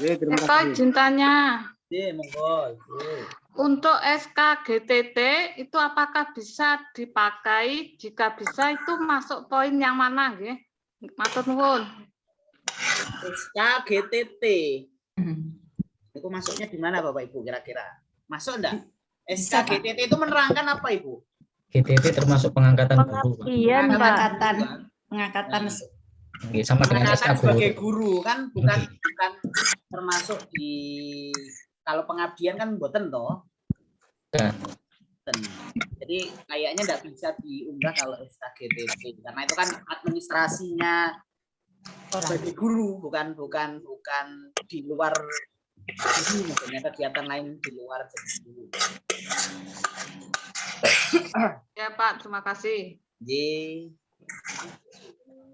Terima kasih. Izin tanya. Monggo. Untuk SK GTT itu apakah bisa dipakai? Jika bisa itu masuk poin yang mana, nggih? Matur nuwun. SK GTT. Itu masuknya di mana Bapak Ibu kira-kira? Masuk enggak? SK GTT itu menerangkan apa Ibu? GTT termasuk pengangkatan guru. Iya, pengangkatan sama dengan SK sebagai guru kan bukan termasuk di kalau pengabdian kan mboten toh. Jadi kayaknya enggak bisa diunggah kalau SK GTT karena itu kan administrasinya sebagai guru bukan di luar. Ini maksudnya kegiatan lain di luar guru. Ya Pak, terima kasih.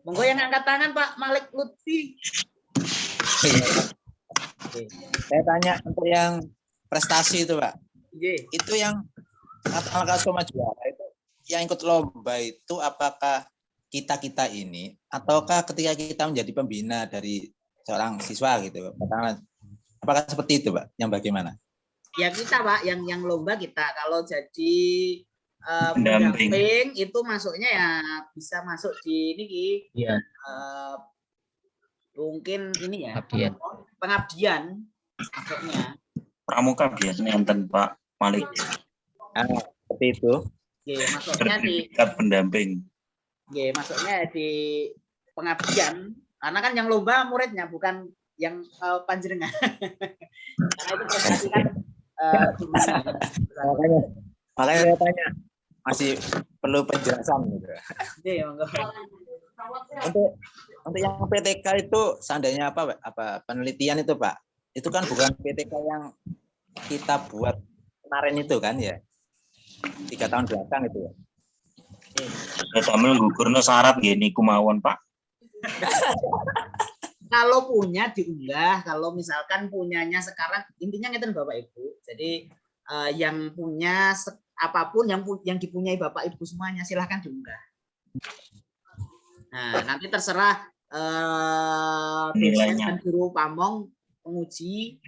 Monggo yang angkat tangan Pak Malik Lutfi. Saya tanya untuk yang prestasi itu Pak. Itu yang Natal Soma juara itu yang ikut lomba itu apakah kita ini ataukah ketika kita menjadi pembina dari seorang siswa gitu, apakah seperti itu, Pak? Yang bagaimana? Ya kita, Pak, yang lomba kita. Kalau jadi pendamping itu masuknya ya bisa masuk di ini, Iya. Mungkin ini ya Pengabdian. masuknya. Pramuka biasanya enten Pak Malik. Seperti itu. Oke, masuknya di Sertifikat pendamping. Oke, masuknya di pengabdian. Karena kan yang lomba muridnya bukan yang panjenengan. Karena itu prestasi kan makanya saya tanya masih perlu penjelasan gitu. Iya, monggo. Untuk yang PTK itu seandainya apa penelitian itu, Pak, itu kan bukan PTK yang kita buat kemarin itu kan ya, 3 tahun belakang itu ya. Damel gugurno syarat gini kumawon Pak. Kalau punya diunggah, kalau misalkan punyanya sekarang, intinya ngeten Bapak Ibu. Jadi yang punya apapun yang dipunyai Bapak Ibu semuanya silahkan diunggah. Nah, nanti terserah dosen dan guru pamong penguji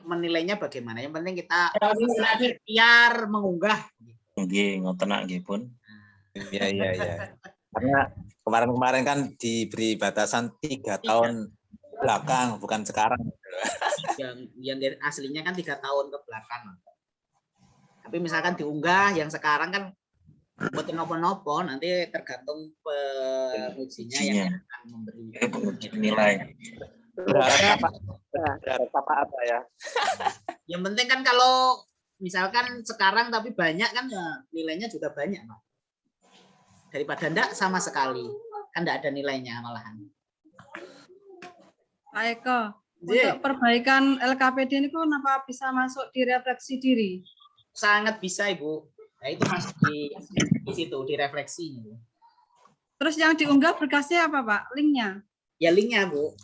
menilainya bagaimana. Yang penting kita ikhtiar mengunggah. Nggih, ngoten nggih pun. Iya. Karena kemarin kan diberi batasan 3 tahun belakang, bukan sekarang. Yang aslinya kan 3 tahun ke belakang. Tapi misalkan diunggah yang sekarang kan buat nopo-nopo, nanti tergantung pengujinya yang akan memberi nilai. Berharap apa ya? Yang penting kan kalau misalkan sekarang tapi banyak kan ya nilainya juga banyak, Pak. Daripada enggak sama sekali, kan enggak ada nilainya malahan. Pak Eko, untuk perbaikan LKPD ini kenapa bisa masuk di refleksi diri? Sangat bisa, Ibu. Nah, itu masuk di situ, di refleksi. Terus yang diunggah berkasnya apa, Pak? Linknya? Ya, linknya, Bu.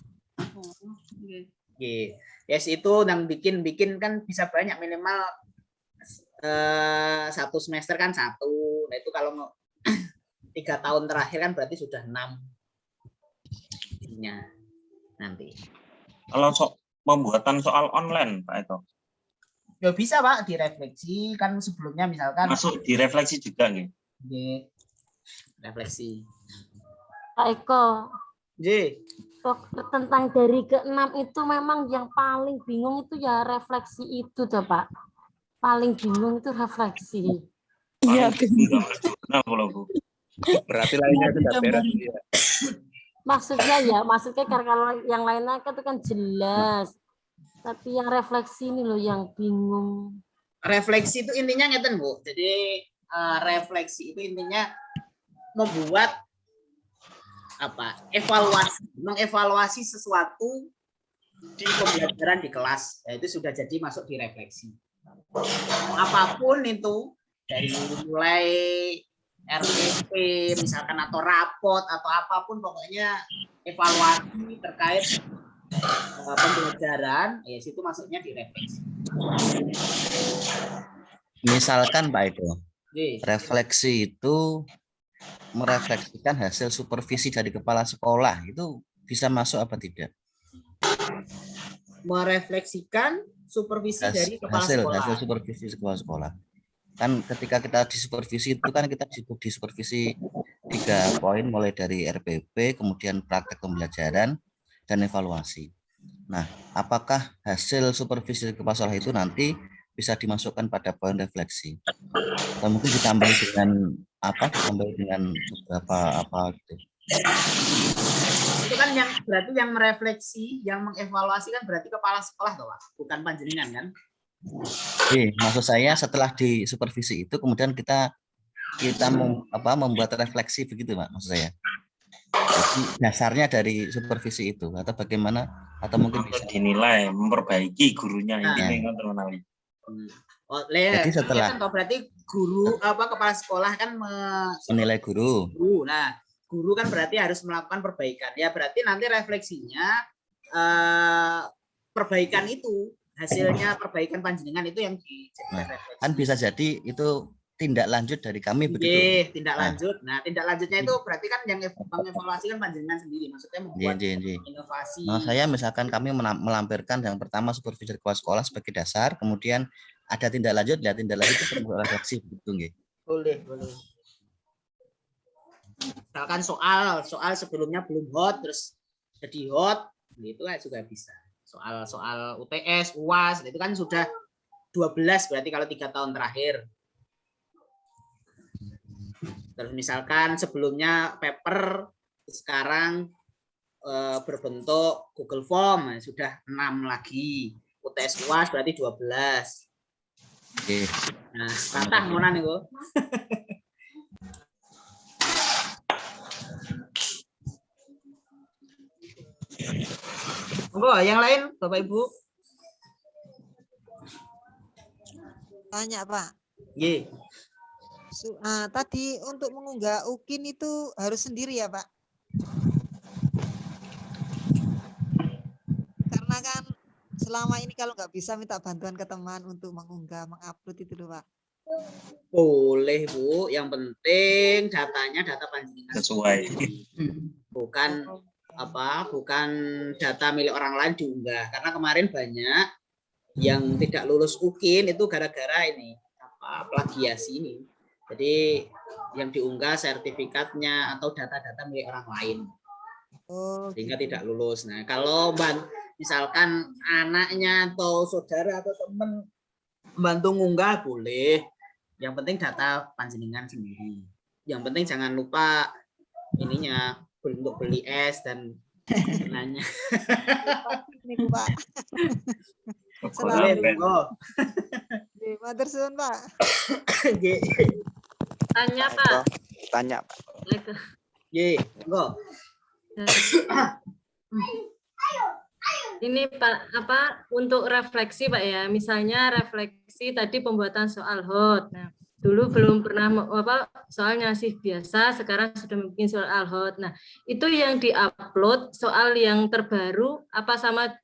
Okay. Yes, itu yang bikin kan bisa banyak, minimal 1 semester kan 1. Nah, itu kalau 3 tahun terakhir kan berarti sudah 6 nanti. Kalau pembuatan soal online, Pak Eko? Ya bisa, Pak, direfleksi kan sebelumnya misalkan. Masuk direfleksi juga nih. Refleksi. Pak Eko. Tentang dari ke-6 itu memang yang paling bingung itu ya refleksi itu tuh, Pak. Paling bingung itu refleksi. Iya, nah, kalau Bu. Berarti lainnya sudah beres ya. Maksudnya karena yang lainnya itu kan jelas. Tapi yang refleksi ini loh yang bingung. Refleksi itu intinya ngeten, Bu. Jadi refleksi itu intinya membuat mengevaluasi sesuatu di pembelajaran di kelas. Ya, itu sudah jadi masuk di refleksi. Apapun itu dari mulai RPP misalkan atau rapot atau apapun pokoknya evaluasi terkait pembelajaran, ya situ masuknya di refleksi. Misalkan Pak Eko, refleksi itu merefleksikan hasil supervisi dari kepala sekolah, itu bisa masuk apa tidak? Merefleksikan supervisi dari kepala sekolah. Hasil supervisi sekolah. Kan ketika kita disupervisi itu kan kita disupervisi 3 poin mulai dari RPP, kemudian praktek pembelajaran dan evaluasi. Nah, apakah hasil supervisi kepala sekolah itu nanti bisa dimasukkan pada poin refleksi? Atau mungkin ditambah dengan beberapa apa gitu. Itu kan yang berarti yang merefleksi, yang mengevaluasi kan berarti kepala sekolah toh, Pak, bukan panjenengan kan? Maksud saya setelah disupervisi itu kemudian kita membuat refleksi begitu, Pak, maksud saya. Jadi dasarnya dari supervisi itu atau bagaimana, atau mungkin bisa dinilai memperbaiki gurunya ini kan terkenali. Jadi setelah berarti guru kepala sekolah kan menilai guru. Nah, guru kan berarti harus melakukan perbaikan. Ya berarti nanti refleksinya perbaikan itu hasilnya perbaikan panjenengan itu yang dijadikan Nah, refleksi. kan bisa jadi itu tindak lanjut dari kami begitu. Nggih, tindak Nah. lanjut. Nah, tindak lanjutnya itu berarti kan yang mengevaluasi kan panjenengan sendiri, maksudnya membuat inovasi. Nah, saya misalkan kami melampirkan yang pertama supervisor kepala sekolah sebagai dasar, kemudian ada tindak lanjut, ya tindak lanjut itu perlu refleksi begitu nggih. Boleh. Misalkan soal sebelumnya belum hot terus jadi hot, itu kan juga bisa. Soal UTS, UAS itu kan sudah 12 berarti kalau 3 tahun terakhir. Terus misalkan sebelumnya paper sekarang berbentuk Google Form, nah, sudah 6 lagi. UTS UAS berarti 12. Oke. Nah, ratah mana nih, Bu? Monggo, yang lain Bapak Ibu. Tanya, Pak. Nggih. Tadi untuk mengunggah UKIN itu harus sendiri ya, Pak? Karena kan selama ini kalau nggak bisa minta bantuan ke teman untuk mengupload itu loh, Pak. Boleh, Bu. Yang penting datanya data panjenengan Sesuai. Bukan data milik orang lain diunggah. Karena kemarin banyak yang tidak lulus UKIN itu gara-gara ini plagiasi ini. Jadi yang diunggah sertifikatnya atau data-data milik orang lain. Sehingga tidak lulus. Nah, kalau misalkan anaknya atau saudara atau teman bantu ngunggah boleh. Yang penting data panjenengan sendiri. Yang penting jangan lupa ininya untuk beli es dan nanya. Matur suwun, Pak. Tanya, Pak. Tanya, Pak. Monggo. Ini Pak, untuk refleksi Pak ya, misalnya refleksi tadi pembuatan soal hot. Nah, dulu belum pernah soalnya sih biasa, sekarang sudah bikin soal hot. Nah, itu yang diupload soal yang terbaru apa sama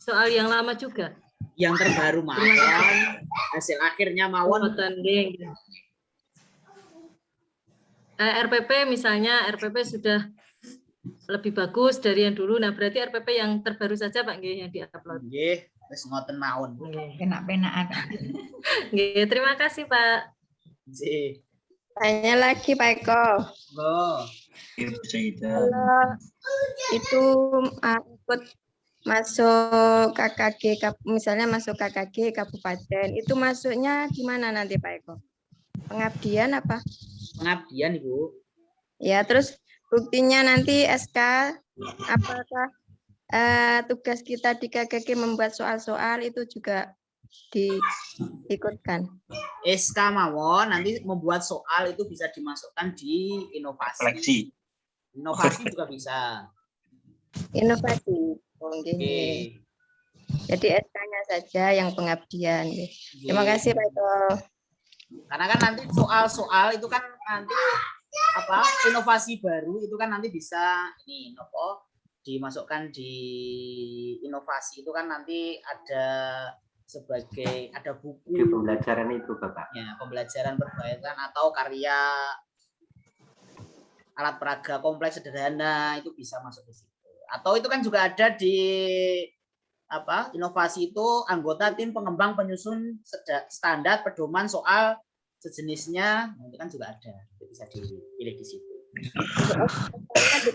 soal yang lama juga? Yang terbaru mawon, hasil akhirnya mawon. RPP misalnya, RPP sudah lebih bagus dari yang dulu. Nah, berarti RPP yang terbaru saja Pak nggih yang diupload. Nggih, wis ngoten mawon. Penak-penakan. Nggih, terima kasih Pak. Nggih. Tanya lagi Pak Eko. Kalau itu ikut masuk KKG, misalnya masuk KKG kabupaten, itu masuknya gimana nanti Pak Eko? Pengabdian apa? Pengabdian Ibu. Ya, terus buktinya nanti SK, apakah tugas kita di KKG membuat soal-soal itu juga diikutkan? SK mawon nanti membuat soal itu bisa dimasukkan di inovasi. Refleksi. Inovasi juga bisa. Inovasi. Okay. Jadi SK-nya saja yang pengabdian. Terima kasih Pak Eko. Karena kan nanti soal-soal itu kan nanti inovasi baru itu kan nanti bisa dimasukkan di inovasi itu kan nanti ada buku di pembelajaran itu Bapak. Ya, pembelajaran perbaikan atau karya alat peraga kompleks sederhana itu bisa masuk di situ. Atau itu kan juga ada di inovasi itu anggota tim pengembang penyusun standar pedoman soal sejenisnya, itu kan juga ada, itu bisa dipilih di situ.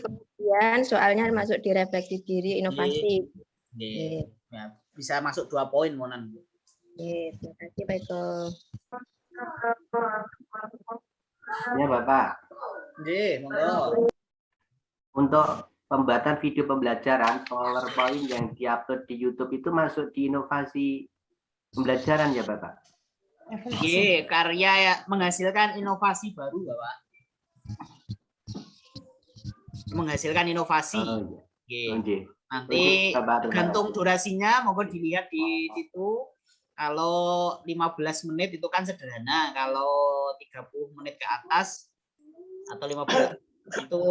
Kemudian soalnya masuk di refleksi diri inovasi. Ya, bisa masuk 2 poin monan. Terima kasih Pak Eko. Ya Bapak. Monggo. Untuk pembuatan video pembelajaran PowerPoint yang diupload di YouTube itu masuk di inovasi pembelajaran ya Bapak? Karya ya, menghasilkan inovasi baru Bapak. Menghasilkan inovasi. Nanti tergantung durasinya, mohon dilihat di situ. Kalau 15 menit itu kan sederhana, kalau 30 menit ke atas atau 15 itu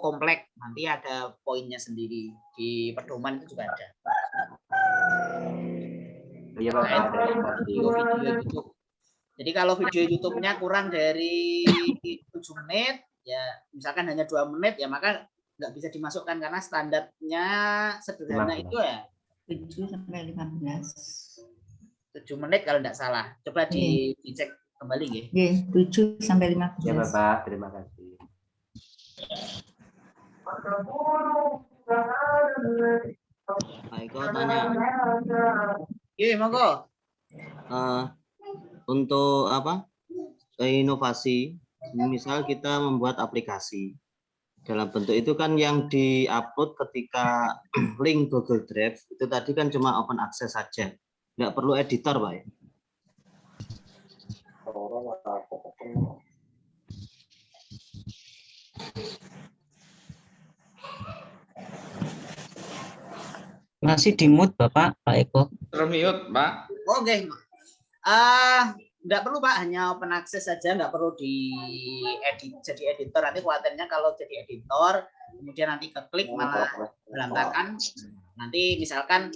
kompleks, nanti ada poinnya sendiri. Di pedoman itu juga ada. Iya Bapak, terima kasih. Video YouTube. Jadi kalau video YouTube-nya kurang dari 7 menit, ya misalkan hanya 2 menit, ya maka nggak bisa dimasukkan karena standarnya sederhana 15. itu ya 7 sampai 15. 7 menit kalau tidak salah. Coba dicek kembali ya. 7 sampai 15. Ya Bapak, terima kasih. Pak Eko tanya. Iya, monggo. Untuk apa? Inovasi, misal kita membuat aplikasi. Dalam bentuk itu kan yang di-upload ketika link Google Drive itu tadi kan cuma open access saja. Nggak perlu editor, Pak. Masih di mute Bapak, Pak Eko. Termute, Pak. Oke. Nggak perlu Pak, hanya open access saja, nggak perlu jadi editor. Nanti khawatirnya kalau jadi editor, kemudian nanti keklik malah berantakan. Nanti misalkan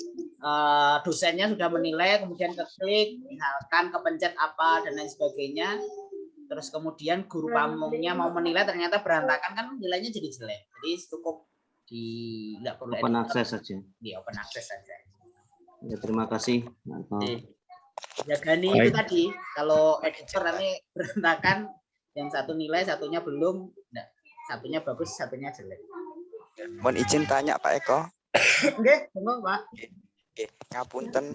dosennya sudah menilai, kemudian keklik, misalkan kepencet apa dan lain sebagainya, terus kemudian guru pamongnya mau menilai ternyata berantakan, kan nilainya jadi jelek. Jadi cukup nggak perlu Open editor. access saja. Iya, open access saja. Ya, terima kasih. Ya Gani itu tadi, kalau editor nanti berantakan, yang satu nilai, satunya belum, nah, satunya bagus, satunya jelek. Mohon izin tanya Pak Eko. Oke, Pak. Oke, ngapunten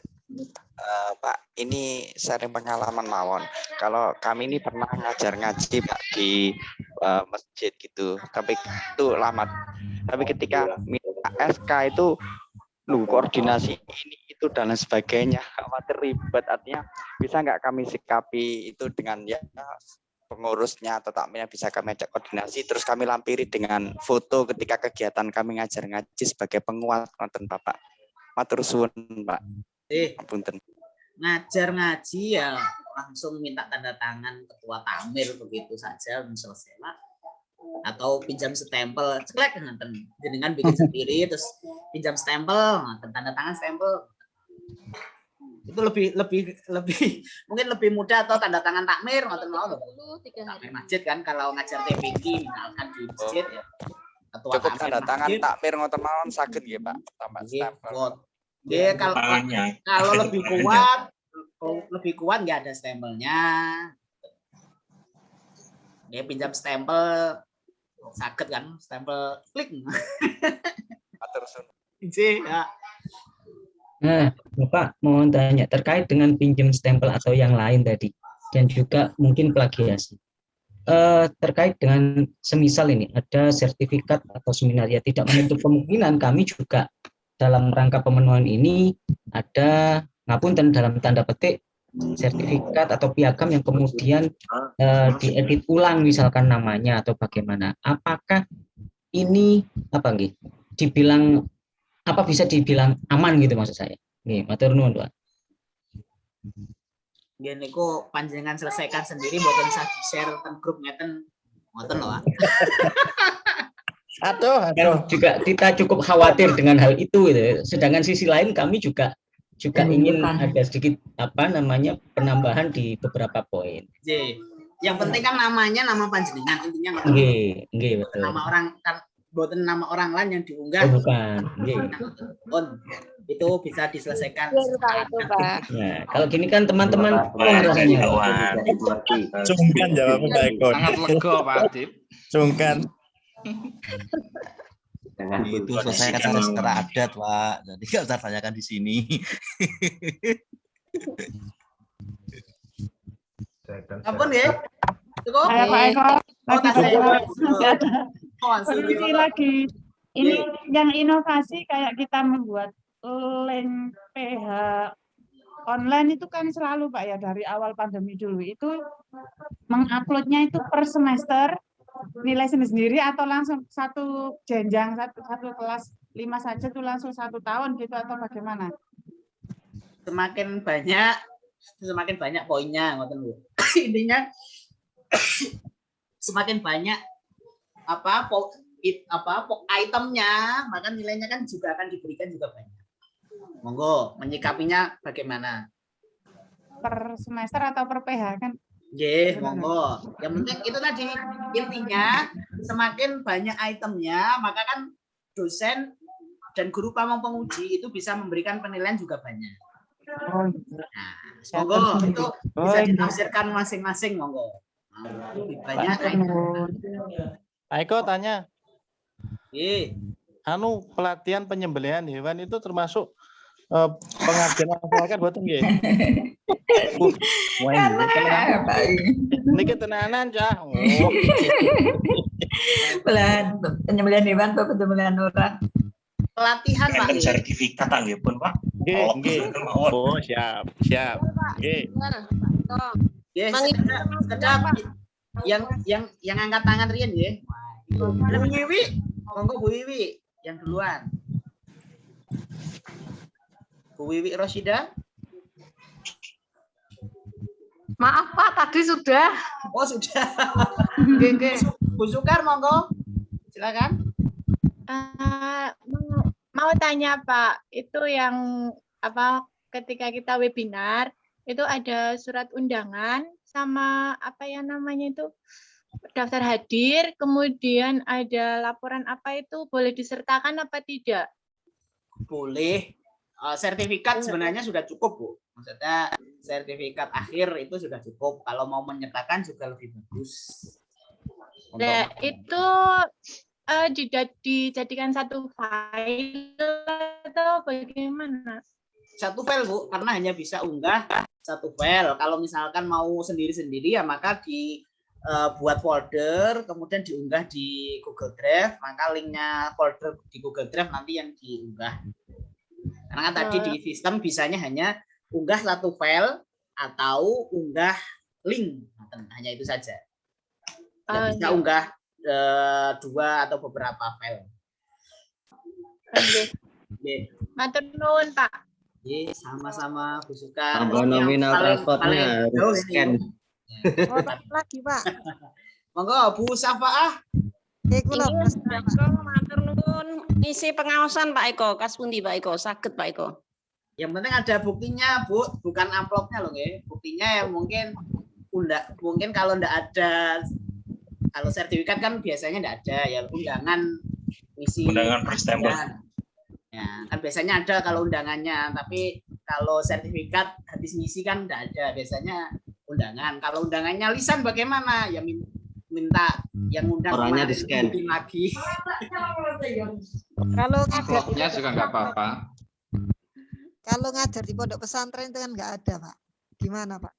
Pak, ini sharing pengalaman mawon. Kalau kami ini pernah ngajar ngaji Pak di masjid gitu, tapi itu lama. Tapi ketika minta SK itu koordinasi ini itu dan lain sebagainya, khawatir ribet, artinya bisa nggak kami sikapi itu dengan ya pengurusnya atau takmirnya bisa kami ajak koordinasi, terus kami lampiri dengan foto ketika kegiatan kami ngajar ngaji sebagai penguat konten Bapak. Matur suwun Pak. Punten. Ngajar ngaji ya langsung minta tanda tangan ketua takmir begitu saja selesai Pak. Atau pinjam stempel, ceklek ngeten jenengan bikin sendiri terus pinjam stempel, tanda tangan stempel. Itu lebih mungkin lebih mudah, atau tanda tangan takmir ngoten mau takmir masjid kan kalau ngajar TPQ misalkan di masjid ya. Ketua Cukup takmir tanda tangan masjid. takmir ngoten mawon saged nggih Pak, tambah stempel. Dia kalau lebih kuat nggak ada stempelnya. Dia pinjam stempel sakit kan, stempel klik. Ya. Nah, Bapak mohon tanya terkait dengan pinjam stempel atau yang lain tadi, dan juga mungkin plagiasi. Terkait dengan semisal ini ada sertifikat atau seminar, ya tidak menutup kemungkinan kami juga dalam rangka pemenuhan ini ada ngapunten dalam tanda petik sertifikat atau piagam yang kemudian diedit ulang misalkan namanya atau bagaimana. Apakah ini dibilang bisa dibilang aman gitu maksud saya. Nggih, matur nuwun, Pak. Nggih niku panjenengan selesaikan sendiri, mboten usah di-share teng grup ngeten. Ngoten lho, Pak. Kan juga kita cukup khawatir dengan hal itu gitu. Sedangkan sisi lain kami juga ingin ada sedikit penambahan di beberapa poin. Yang penting kan namanya nama panjenengan, intinya Nggih, betul. nama orang kan bukan nama orang lain yang diunggah. Oh, bukan. Nggih. Itu bisa diselesaikan. Nah, kalau gini kan teman-teman rasanya. Sungkan jawabnya Pak Eko. Sangat lega Pak Adip. Sungkan. Itu selesaikan secara adat, Pak. Jadi nggak usah tanyakan di sini. Ampun ya. Cukup. Pak Eko, lagi. Ini yang inovasi kayak kita membuat link PH online itu kan selalu Pak ya, dari awal pandemi dulu itu menguploadnya itu per semester nilai sendiri atau langsung satu jenjang satu kelas 5 saja tuh langsung 1 tahun gitu atau bagaimana? Semakin banyak poinnya, ngoten Bu. Intinya semakin banyak itemnya, maka nilainya kan juga akan diberikan juga banyak. Monggo menyikapinya bagaimana? per semester atau per PH kan? Nggih, monggo. Yang penting itu tadi intinya semakin banyak itemnya, maka kan dosen dan guru pamong penguji itu bisa memberikan penilaian juga banyak. Nah, monggo itu bisa ditafsirkan masing-masing, monggo. Lebih banyak Pak Eko tanya. Anu pelatihan penyembelihan hewan itu termasuk pengabdian masyarakat buat nggih. Niki tenanan cah. Penyembelihan hewan atau penyembelihan orang? Pelatihan Pak. Sertifikat nggih pun Pak. Nggih. Oh, siap. Nggih. Yes, sedap. Yang angkat tangan Rian ya. Bu Wiwi, monggo Bu Wiwi yang duluan. Bu Wiwi Rosyida. Maaf Pak, tadi sudah. Oh sudah. Oke. Bu Sukar monggo, silakan. Mau tanya Pak, itu yang apa ketika kita webinar itu ada surat undangan sama apa ya namanya itu daftar hadir, kemudian ada laporan apa itu boleh disertakan apa tidak? Boleh. Sertifikat sebenarnya sudah cukup Bu. Maksudnya sertifikat akhir itu sudah cukup. Kalau mau menyertakan juga lebih bagus. Nah, itu dijadikan satu file atau bagaimana? Satu file Bu, karena hanya bisa unggah satu file. Kalau misalkan mau sendiri-sendiri ya maka buat folder, kemudian diunggah di Google Drive, maka linknya folder di Google Drive nanti yang diunggah. Karena kan tadi di sistem bisanya hanya unggah satu file atau unggah link, hanya itu saja. Tidak bisa unggah dua atau beberapa file. Oke. Matur nuwun Pak. Sama-sama Bu Suka. Tambah nominal transportnya harus scan. Lagi Pak. Monggo Bu Safaah. Matur nuwun isi pengawasan Pak Eko, kas pundi Pak Eko, saged Pak Eko. Yang penting ada buktinya Bu, bukan amplopnya loh nggih. Buktinya yang mungkin kalau ndak ada, kalau sertifikat kan biasanya ndak ada ya, undangan misi undangan per stempel. Ya, kan biasanya ada kalau undangannya, tapi kalau sertifikat habis ngisi kan ndak ada, biasanya undangan. Kalau undangannya lisan bagaimana? Ya minta yang undang orangnya di scan lagi. Kalau amplopnya juga nggak apa-apa. Kalau ngajar di pondok pesantren itu kan nggak ada Pak. Gimana Pak?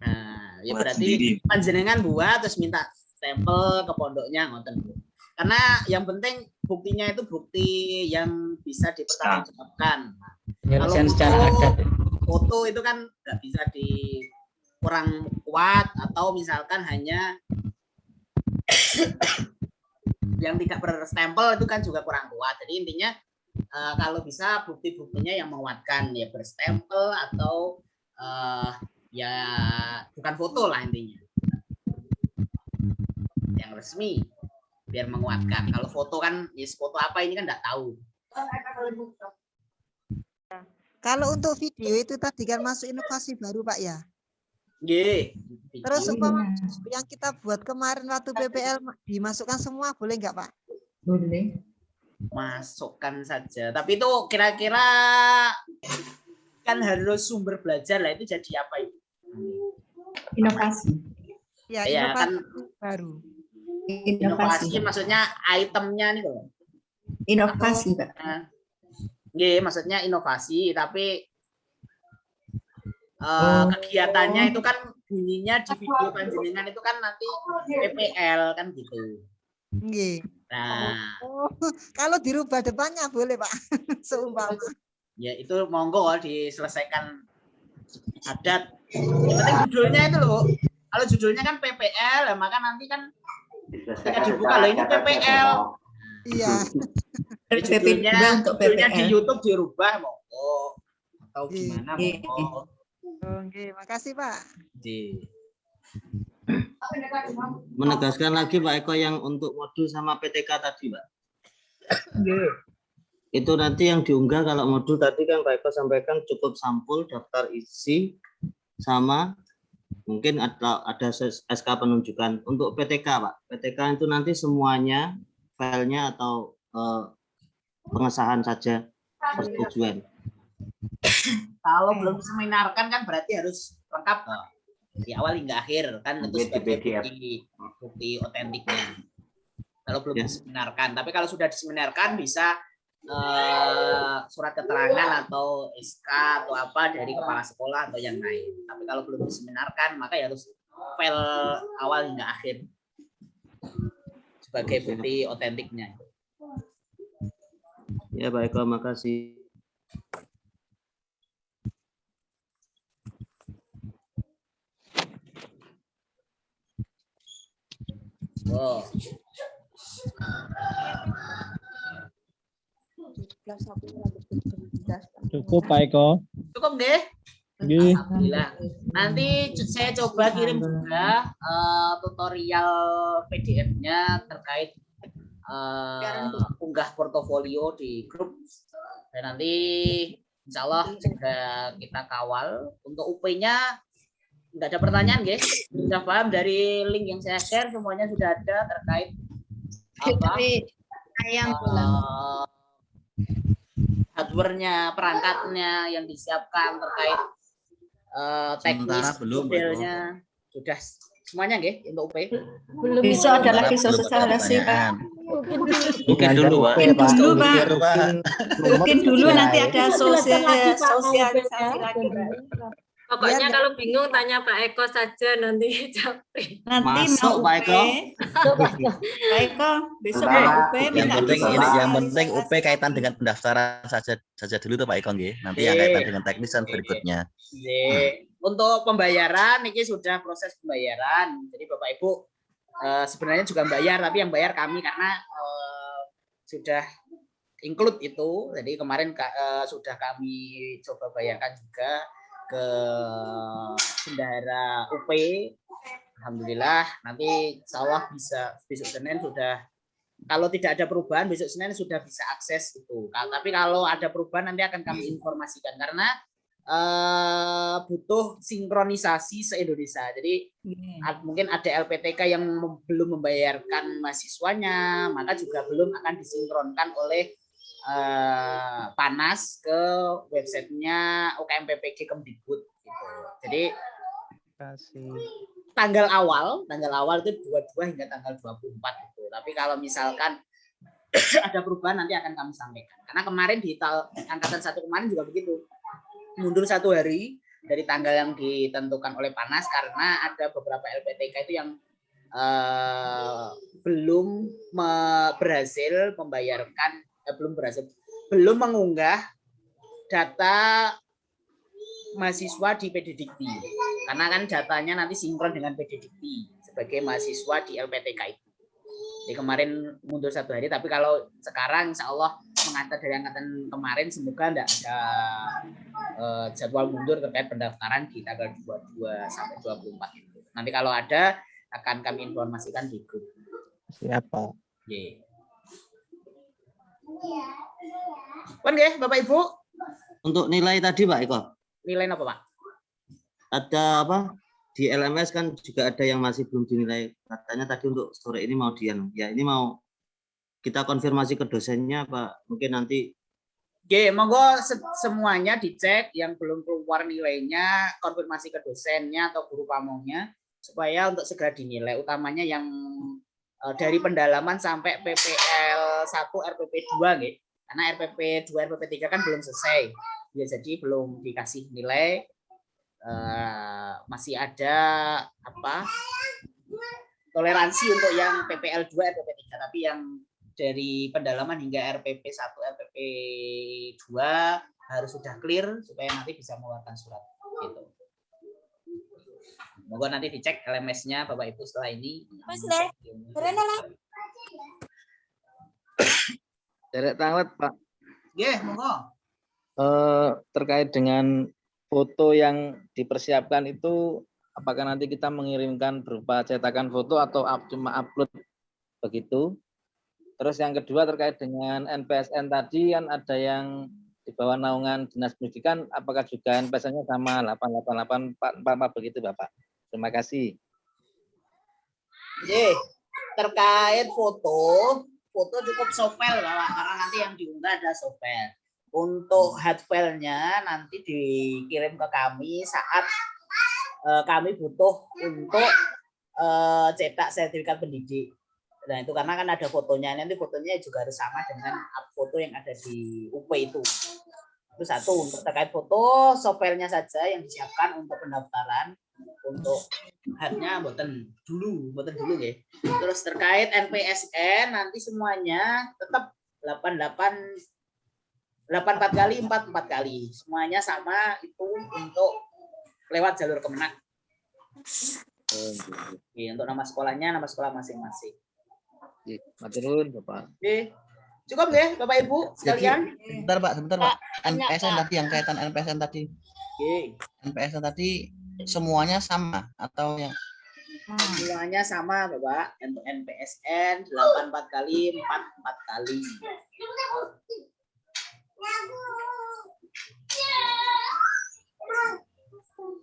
Nah, ya berarti panjenengan buat terus minta stempel ke pondoknya ngoten Bu. Karena yang penting buktinya itu bukti yang bisa dipertanggungjawabkan. Kalau foto itu kan nggak bisa kurang kuat atau misalkan hanya yang tidak berstempel itu kan juga kurang kuat. Jadi intinya kalau bisa bukti-buktinya yang menguatkan ya berstempel atau ya bukan foto lah intinya. Yang resmi biar menguatkan. Kalau foto kan yes, foto apa ini kan enggak tahu. Kalau untuk video itu tadi kan masuk inovasi baru Pak ya? Nggih. Terus yang kita buat kemarin waktu PPL dimasukkan semua boleh nggak Pak? Boleh. Masukkan saja. Tapi itu kira-kira kan harus sumber belajar lah, itu jadi apa itu? Inovasi. Ya, ya inovasi kan baru. Inovasi maksudnya itemnya nih loh. Inovasi Pak. Nggih, maksudnya inovasi tapi kegiatannya itu kan bunyinya di video panjenengan itu kan nanti PPL kan gitu. Nggih. Nah, kalau dirubah depannya boleh Pak. Seumpama. Ya itu monggo diselesaikan adat. Yang penting judulnya itu loh. Kalau judulnya kan PPL, maka nanti kan ketika dibuka loh ini PPL. Iya. Judulnya di YouTube dirubah monggo. Atau gimana monggo. Oke, makasih Pak. Menegaskan lagi Pak Eko yang untuk modul sama PTK tadi Pak. Itu nanti yang diunggah kalau modul tadi kan Pak Eko sampaikan cukup sampul, daftar isi, sama mungkin ada SK penunjukan. Untuk PTK Pak, PTK itu nanti semuanya filenya atau pengesahan saja persetujuan. Kalau belum diseminarkan kan berarti harus lengkap Pak. Di awal hingga akhir kan itu sebagai bukti otentiknya. Kalau belum diseminarkan, tapi kalau sudah diseminarkan bisa surat keterangan atau SK atau apa dari kepala sekolah atau yang lain. Tapi kalau belum diseminarkan maka ya harus file awal hingga akhir sebagai bukti otentiknya. Ya Pak Eko, makasih. Wow. Cukup Pak Eko. Cukup deh. Alhamdulillah. Nanti saya coba kirim juga tutorial PDF-nya terkait unggah portofolio di grup. Dan nanti insya Allah juga kita kawal. Untuk UP-nya nggak ada pertanyaan guys. Sudah paham dari link yang saya share, semuanya sudah ada terkait apa? Hardware-nya, perangkatnya yang disiapkan terkait teknis modelnya sudah semuanya nggih untuk UP. Bisa ada lagi sosialisasi Pak. Mungkin dulu Pak. Mungkin dulu nanti ada sosialisasi lagi Pak. Pokoknya kalau bingung tanya Pak Eko saja nanti capek. Nanti masuk Pak Eko. Pak Eko besok UP yang penting UP kaitan dengan pendaftaran saja dulu tuh Pak Eko nggih. Nanti yang kaitan dengan teknis dan berikutnya. Untuk pembayaran ini sudah proses pembayaran. Jadi Bapak Ibu sebenarnya juga bayar, tapi yang bayar kami karena sudah include itu. Jadi kemarin sudah kami coba bayarkan juga ke bendahara UP. Alhamdulillah nanti insya Allah bisa besok Senin sudah, kalau tidak ada perubahan besok Senin sudah bisa akses itu. Tapi kalau ada perubahan nanti akan kami informasikan karena butuh sinkronisasi se-Indonesia. Jadi mungkin ada LPTK yang belum membayarkan mahasiswanya, maka juga belum akan disinkronkan oleh Panas ke websitenya UKM PPG Kemdikbud gitu. Jadi tanggal awal itu 22 hingga tanggal 24 gitu. Tapi kalau misalkan ada perubahan nanti akan kami sampaikan. Karena kemarin di angkatan 1 kemarin juga begitu. Mundur 1 hari dari tanggal yang ditentukan oleh Panas karena ada beberapa LPTK itu yang belum berhasil membayarkan belum mengunggah data mahasiswa di PDDikti karena kan datanya nanti sinkron dengan PDDikti sebagai mahasiswa di LPTK itu. Jadi kemarin mundur 1 hari, tapi kalau sekarang insya Allah mengantar dari angkatan kemarin semoga tidak ada jadwal mundur terkait pendaftaran di tanggal 22 sampai 24 itu. Nanti kalau ada akan kami informasikan di grup. Siapa? Yeah. Kan nggih Bapak Ibu? Untuk nilai tadi Pak Eko. Nilai apa Pak? Ada apa? Di LMS kan juga ada yang masih belum dinilai. Katanya tadi untuk sore ini mau dian. Ya ini mau kita konfirmasi ke dosennya Pak. Mungkin nanti. Oke, monggo semuanya dicek yang belum keluar nilainya, konfirmasi ke dosennya atau guru pamongnya supaya untuk segera dinilai. Utamanya yang dari pendalaman sampai PPL 1 RPP 2 nggih. Karena RPP 2 RPP 3 kan belum selesai. Ya jadi belum dikasih nilai. Masih ada apa? Toleransi untuk yang PPL 2 RPP 3, tapi yang dari pendalaman hingga RPP 1 RPP 2 harus sudah clear supaya nanti bisa mengeluarkan surat gitu. Moga nanti dicek LMS-nya Bapak Ibu setelah ini. Mas Le, Rena lah. Derek tanglet Pak. Nggih, monggo. Terkait dengan foto yang dipersiapkan itu, apakah nanti kita mengirimkan berupa cetakan foto atau cuma upload begitu? Terus yang kedua terkait dengan NPSN tadi kan ada yang di bawah naungan Dinas Pendidikan, apakah juga NPS-nya sama 888 begitu Bapak? Terima kasih. Terkait foto cukup softfile Bapak, karena nanti yang diunggah ada softfile. Untuk hard file-nya nanti dikirim ke kami saat kami butuh untuk cetak sertifikat pendidik. Nah itu karena kan ada fotonya, nanti fotonya juga harus sama dengan foto yang ada di UP itu. Itu satu. Untuk terkait foto, software-nya saja yang disiapkan untuk pendaftaran. Untuk hardnya buatan dulu ya. Terus terkait NPSN nanti semuanya tetap 84 kali 44 kali. Semuanya sama itu untuk lewat jalur Kemenak. Oke, untuk nama sekolahnya, nama sekolah masing-masing. Maturun Bapak. Oke. Cukup ya Bapak Ibu sekalian? Sebentar Pak. NPSN tadi yang kaitan NPSN tadi. NPSN tadi semuanya sama atau yang semuanya sama Bapak. Untuk NPSN 84 kali 44 kali.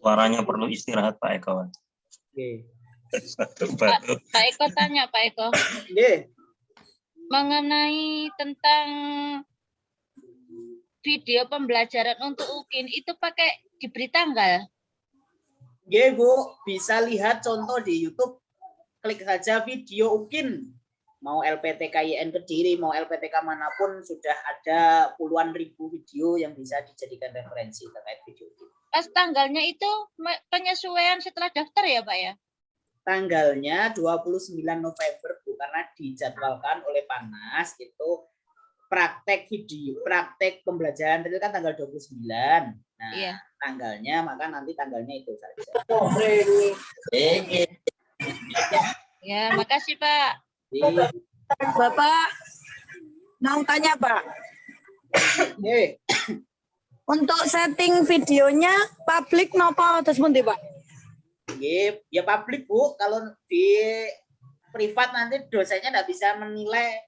Suaranya perlu istirahat Pak Eko. Oke. Pak Eko tanya Pak Eko. Mengenai tentang video pembelajaran untuk UKIN itu pakai diberi tanggal? Bu, bisa lihat contoh di YouTube. Klik saja video UKIN. Mau LPTKIN Kediri, mau LPTK manapun sudah ada puluhan ribu video yang bisa dijadikan referensi terkait video UKIN. Pas tanggalnya itu penyesuaian setelah daftar ya Pak ya? Tanggalnya 29 November Bu, karena dijadwalkan oleh Panas itu praktek pembelajaran itu kan tanggal 29. Nah, iya. Tanggalnya maka nanti tanggalnya itu saja. Ya, makasih Pak. Bapak mau tanya Pak. Untuk setting videonya publik nopo terus pundi Pak? Ya publik Bu, kalau di privat nanti dosennya nggak bisa menilai.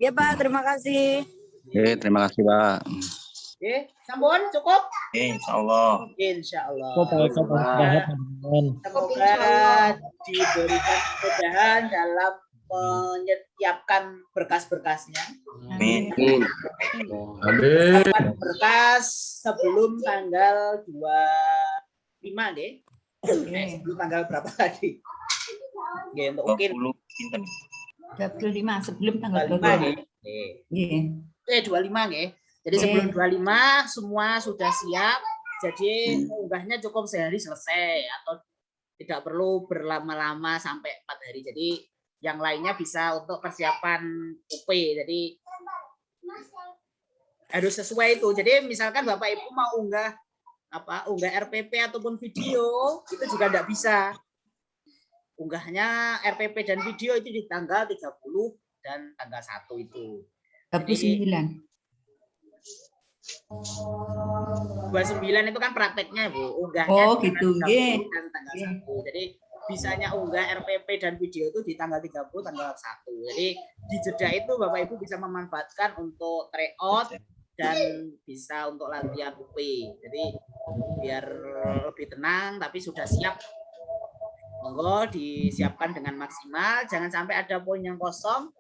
Ya Pak, terima kasih. Terima kasih Pak. Sampun cukup? Insyaallah. Insyaallah. Semoga diberikan kemudahan dalam menyiapkan berkas-berkasnya. Amin. Berkas sebelum tanggal 25 deh. Sebelum tanggal berapa tadi? Untuk mungkin 25 sebelum tanggal 25 25 nggih. Jadi sebelum 25 semua sudah siap. Jadi unggahnya cukup sehari selesai atau tidak perlu berlama-lama sampai 4 hari. Jadi yang lainnya bisa untuk persiapan UP. Jadi harus sesuai itu. Jadi misalkan Bapak Ibu mau unggah RPP ataupun video itu juga tidak bisa. Unggahnya RPP dan video itu di tanggal 30 dan tanggal 1 itu. 29. 29 itu kan prakteknya Bu. Unggahnya gitu. Dan tanggal 1. Jadi bisanya unggah RPP dan video itu di tanggal 30 tanggal 1. Jadi di jeda itu Bapak Ibu bisa memanfaatkan untuk tryout dan bisa untuk latihan UP. Jadi biar lebih tenang tapi sudah siap. Monggo disiapkan dengan maksimal, jangan sampai ada poin yang kosong.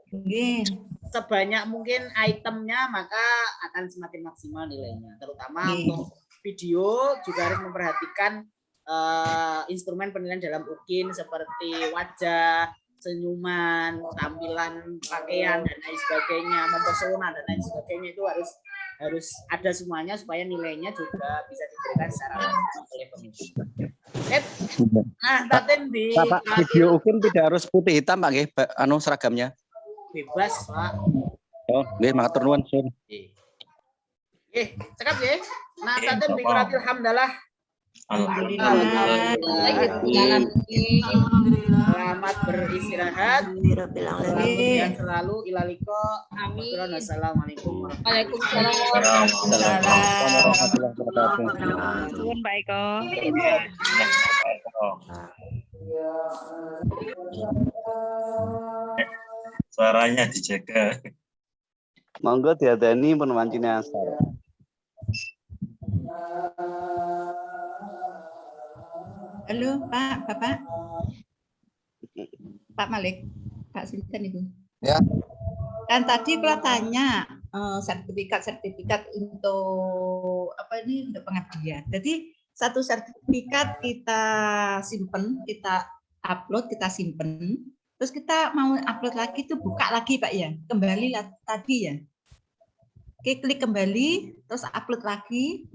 Sebanyak mungkin itemnya maka akan semakin maksimal nilainya. Terutama untuk video juga harus memperhatikan instrumen penilaian dalam UKIN seperti wajah, senyuman, tampilan pakaian dan lain sebagainya, mempesona dan lain sebagainya itu harus ada semuanya supaya nilainya juga bisa diberikan secara langsung oleh pemimpin. Nah, taten di video UKIN tidak harus putih hitam Pak nggih, seragamnya. Bebas, Pak. Oh, nggih, matur nuwun, Sun. Cekap nggih. Nah, taten di alhamdulillah. Alhamdulillah. Selamat beristirahat. Dan selalu ilaliko. Amin. Assalamualaikum warahmatullahi Waalaikumsalam. Pak Eko. suaranya dijaga. Monggo diadani pun wancine asal. Halo Pak, Bapak. Pak Malik, Pak Sinten itu. Ya. Kan tadi kalau tanya sertifikat untuk apa ini untuk pengabdian. Jadi satu sertifikat kita simpen, kita upload, kita simpen. Terus kita mau upload lagi tuh buka lagi Pak ya, kembali tadi ya. Oke, klik kembali, terus upload lagi,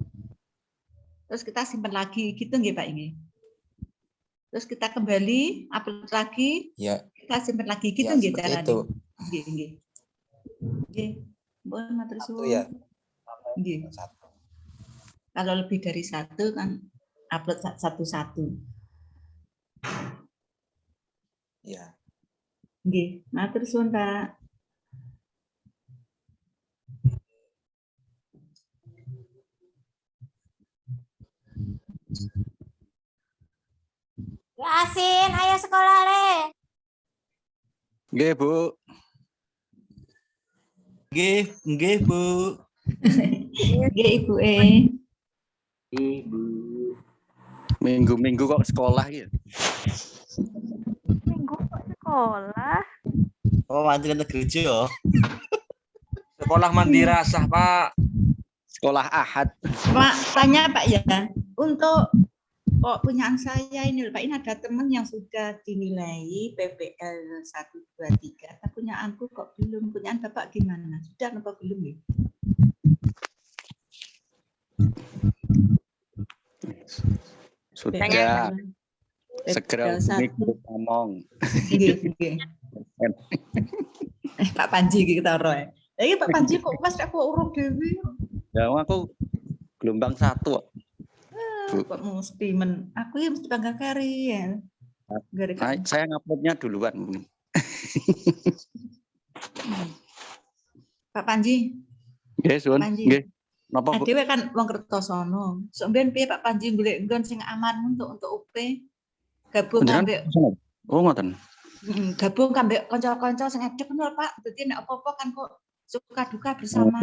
terus kita simpan lagi, gitu nggih Pak ini. Terus kita kembali, upload lagi, Ya. kita simpan lagi, gitu Ya, nggih seperti caranya. itu. Nggih. Nggih. Mohon matur suwun. Ya. Nggih. Kalau lebih dari satu kan upload satu-satu. Ya. Nggih, matur suwun Pak. Asin, ayo sekolah le. Nggih, Bu. Nggih, Bu. Nggih, Ibu Ibu. Minggu-minggu kok sekolah ya? Minggu kok sekolah? Oh, Mantri gereja. Sekolah Mandirasah, Pak. Sekolah Ahad. Pak, tanya Pak ya, untuk punyaan saya ini Pak, ini ada teman yang sudah dinilai PPL 1, 2, 3. Tapi punyaanku kok belum, punyaan Bapak gimana? Sudah apa belum ya? Sudah. Segera hubungi grup ngomong. Nggih. Pak Panji kita roe. Iki Pak Panji kok Mas aku urung dhewe. Ya aku gelombang 1 kok. Kok mesti aku ya mesti bangga kari ya. Saya nguploadnya duluan. Pak Panji. Nggih, Sun. Nggih. Napa, Bu? Dhewe kan wong Kertosono. Sok mben piye Pak Panji golek nggon sing aman untuk UP? Gabung ambek Oh, ngoten. gabung ambek kanca-kanca sing edek ngono Pak. Dadi nek apa-apa kan kok suka duka bersama.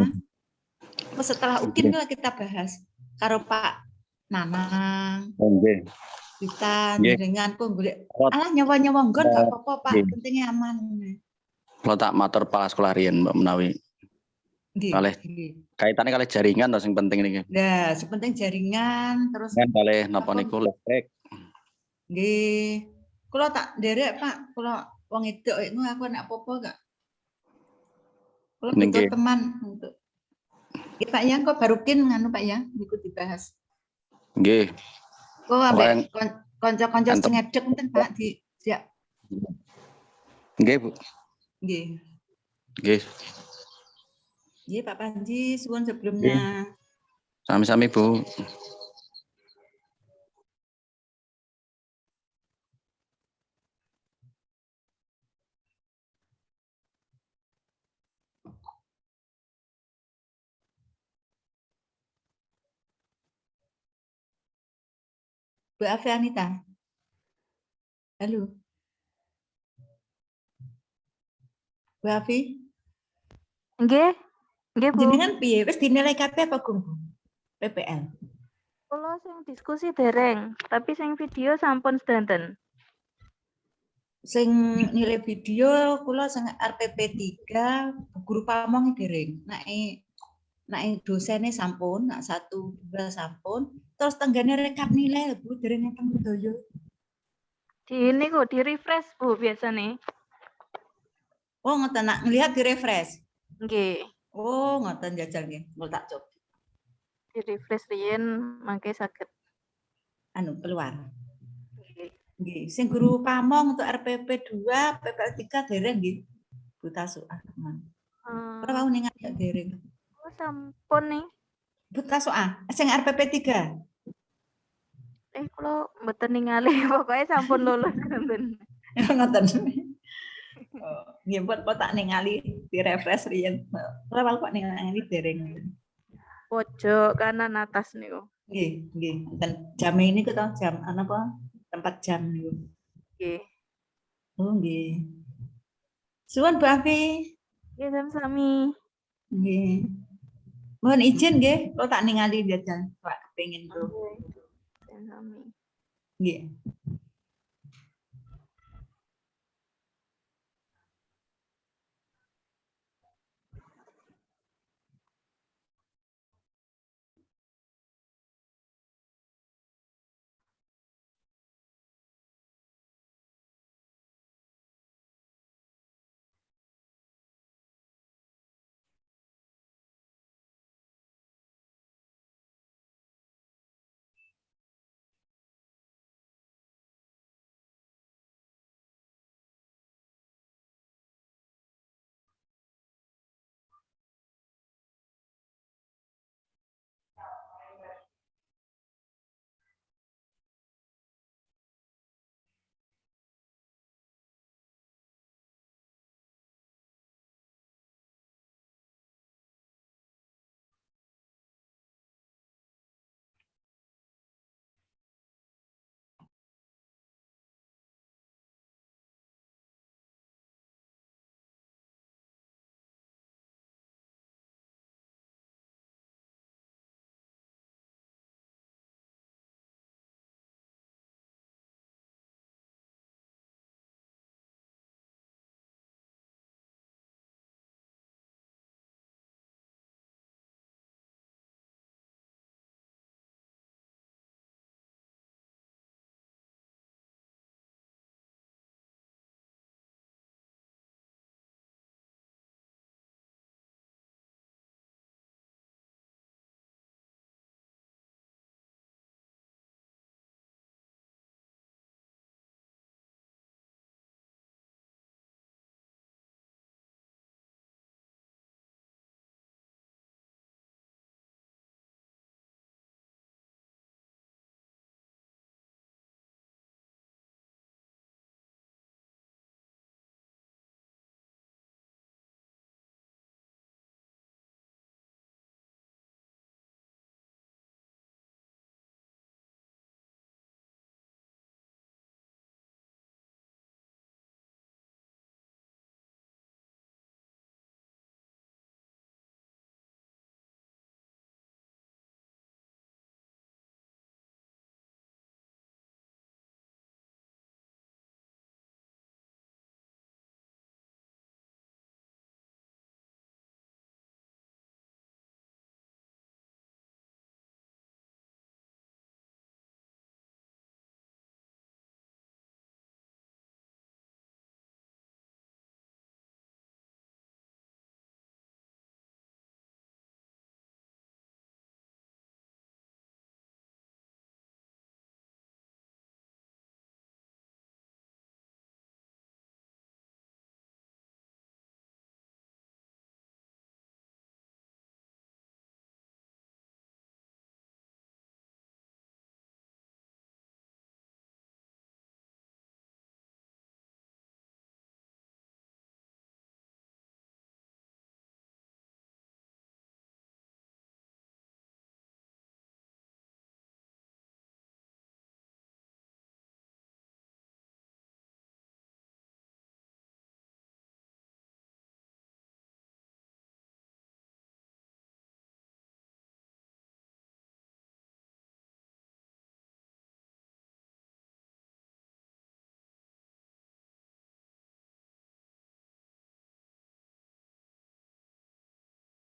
Setelah UKIN kita bahas karo Pak Nanang. Oh, nggih. Kita Nggih. dengan pun golek alah nyawa-nyawa nggon gak apa-apa Pak, Nggih. pentingnya aman. Kalau tak matur kepala sekolah riyen Mbak menawi. Nggih. Kalih kaitannya kalih jaringan to sing penting niki. Nah, sepenting jaringan terus Kan kalih napa niku listrik. nggih. Kula tak nderek Pak, kula wong edok iku aku nek apa-apa gak. Kula butuh Nggih. teman untuk. Nggih Pak ya, kok barukin nganu Pak ya, niku dibahas. Nggih. Kok ambek Orang- kanca-kanca Mantep. sing edek mungkin Pak di ya. Nggih, Bu. Nggih. Nggih. Nggih Pak Panji, suwun sebelumnya. Sami-sami, Bu. Bu Afianita. Halo. Bu Afi. Nggih. Nggih, Bu. Jenengan piye? Wis dinilai kabeh apa Gung? PPL. Kula sing diskusi dereng, tapi sing video sampun sedanten. Sing nilai video kula sing RPP 3 guru pamong dereng. Nek dosene sampun, nak 1 2 sampun, terus tenggane rekap nilai Bu dereng ngeten sedaya. Di ini kok di refresh Bu biasanya. Oh, ngoten nak ngelihat di refresh. Nggih. Oh, ngoten jajal nggih. Kula tak coba. Di refresh riyen mangke saged. Anu keluar. Nggih, sing guru pamong untuk RPP 2, PPL 3 dereng nggih. Buta soal. Ora wau ningali ya dereng. Oh, sampun nih. Buta soal. Sing RPP 3. Kula mboten ningali, pokoknya sampun lulus ngoten. Ngoten. Oh, nggih mbok tak ningali di refresh riyen. Ora wau kok ningali dereng. Pojok kanan atas niku. Nggih. Dan jam ini ku tau jam apa? Tempat jam niku. Nggih. Oh, nggih. Suwun Bu Afi. Nggih, sami-sami. Nggih. Mohon izin nggih, kalau tak ningali jajan, Pak kepengin tuh. Sami-sami. Nggih.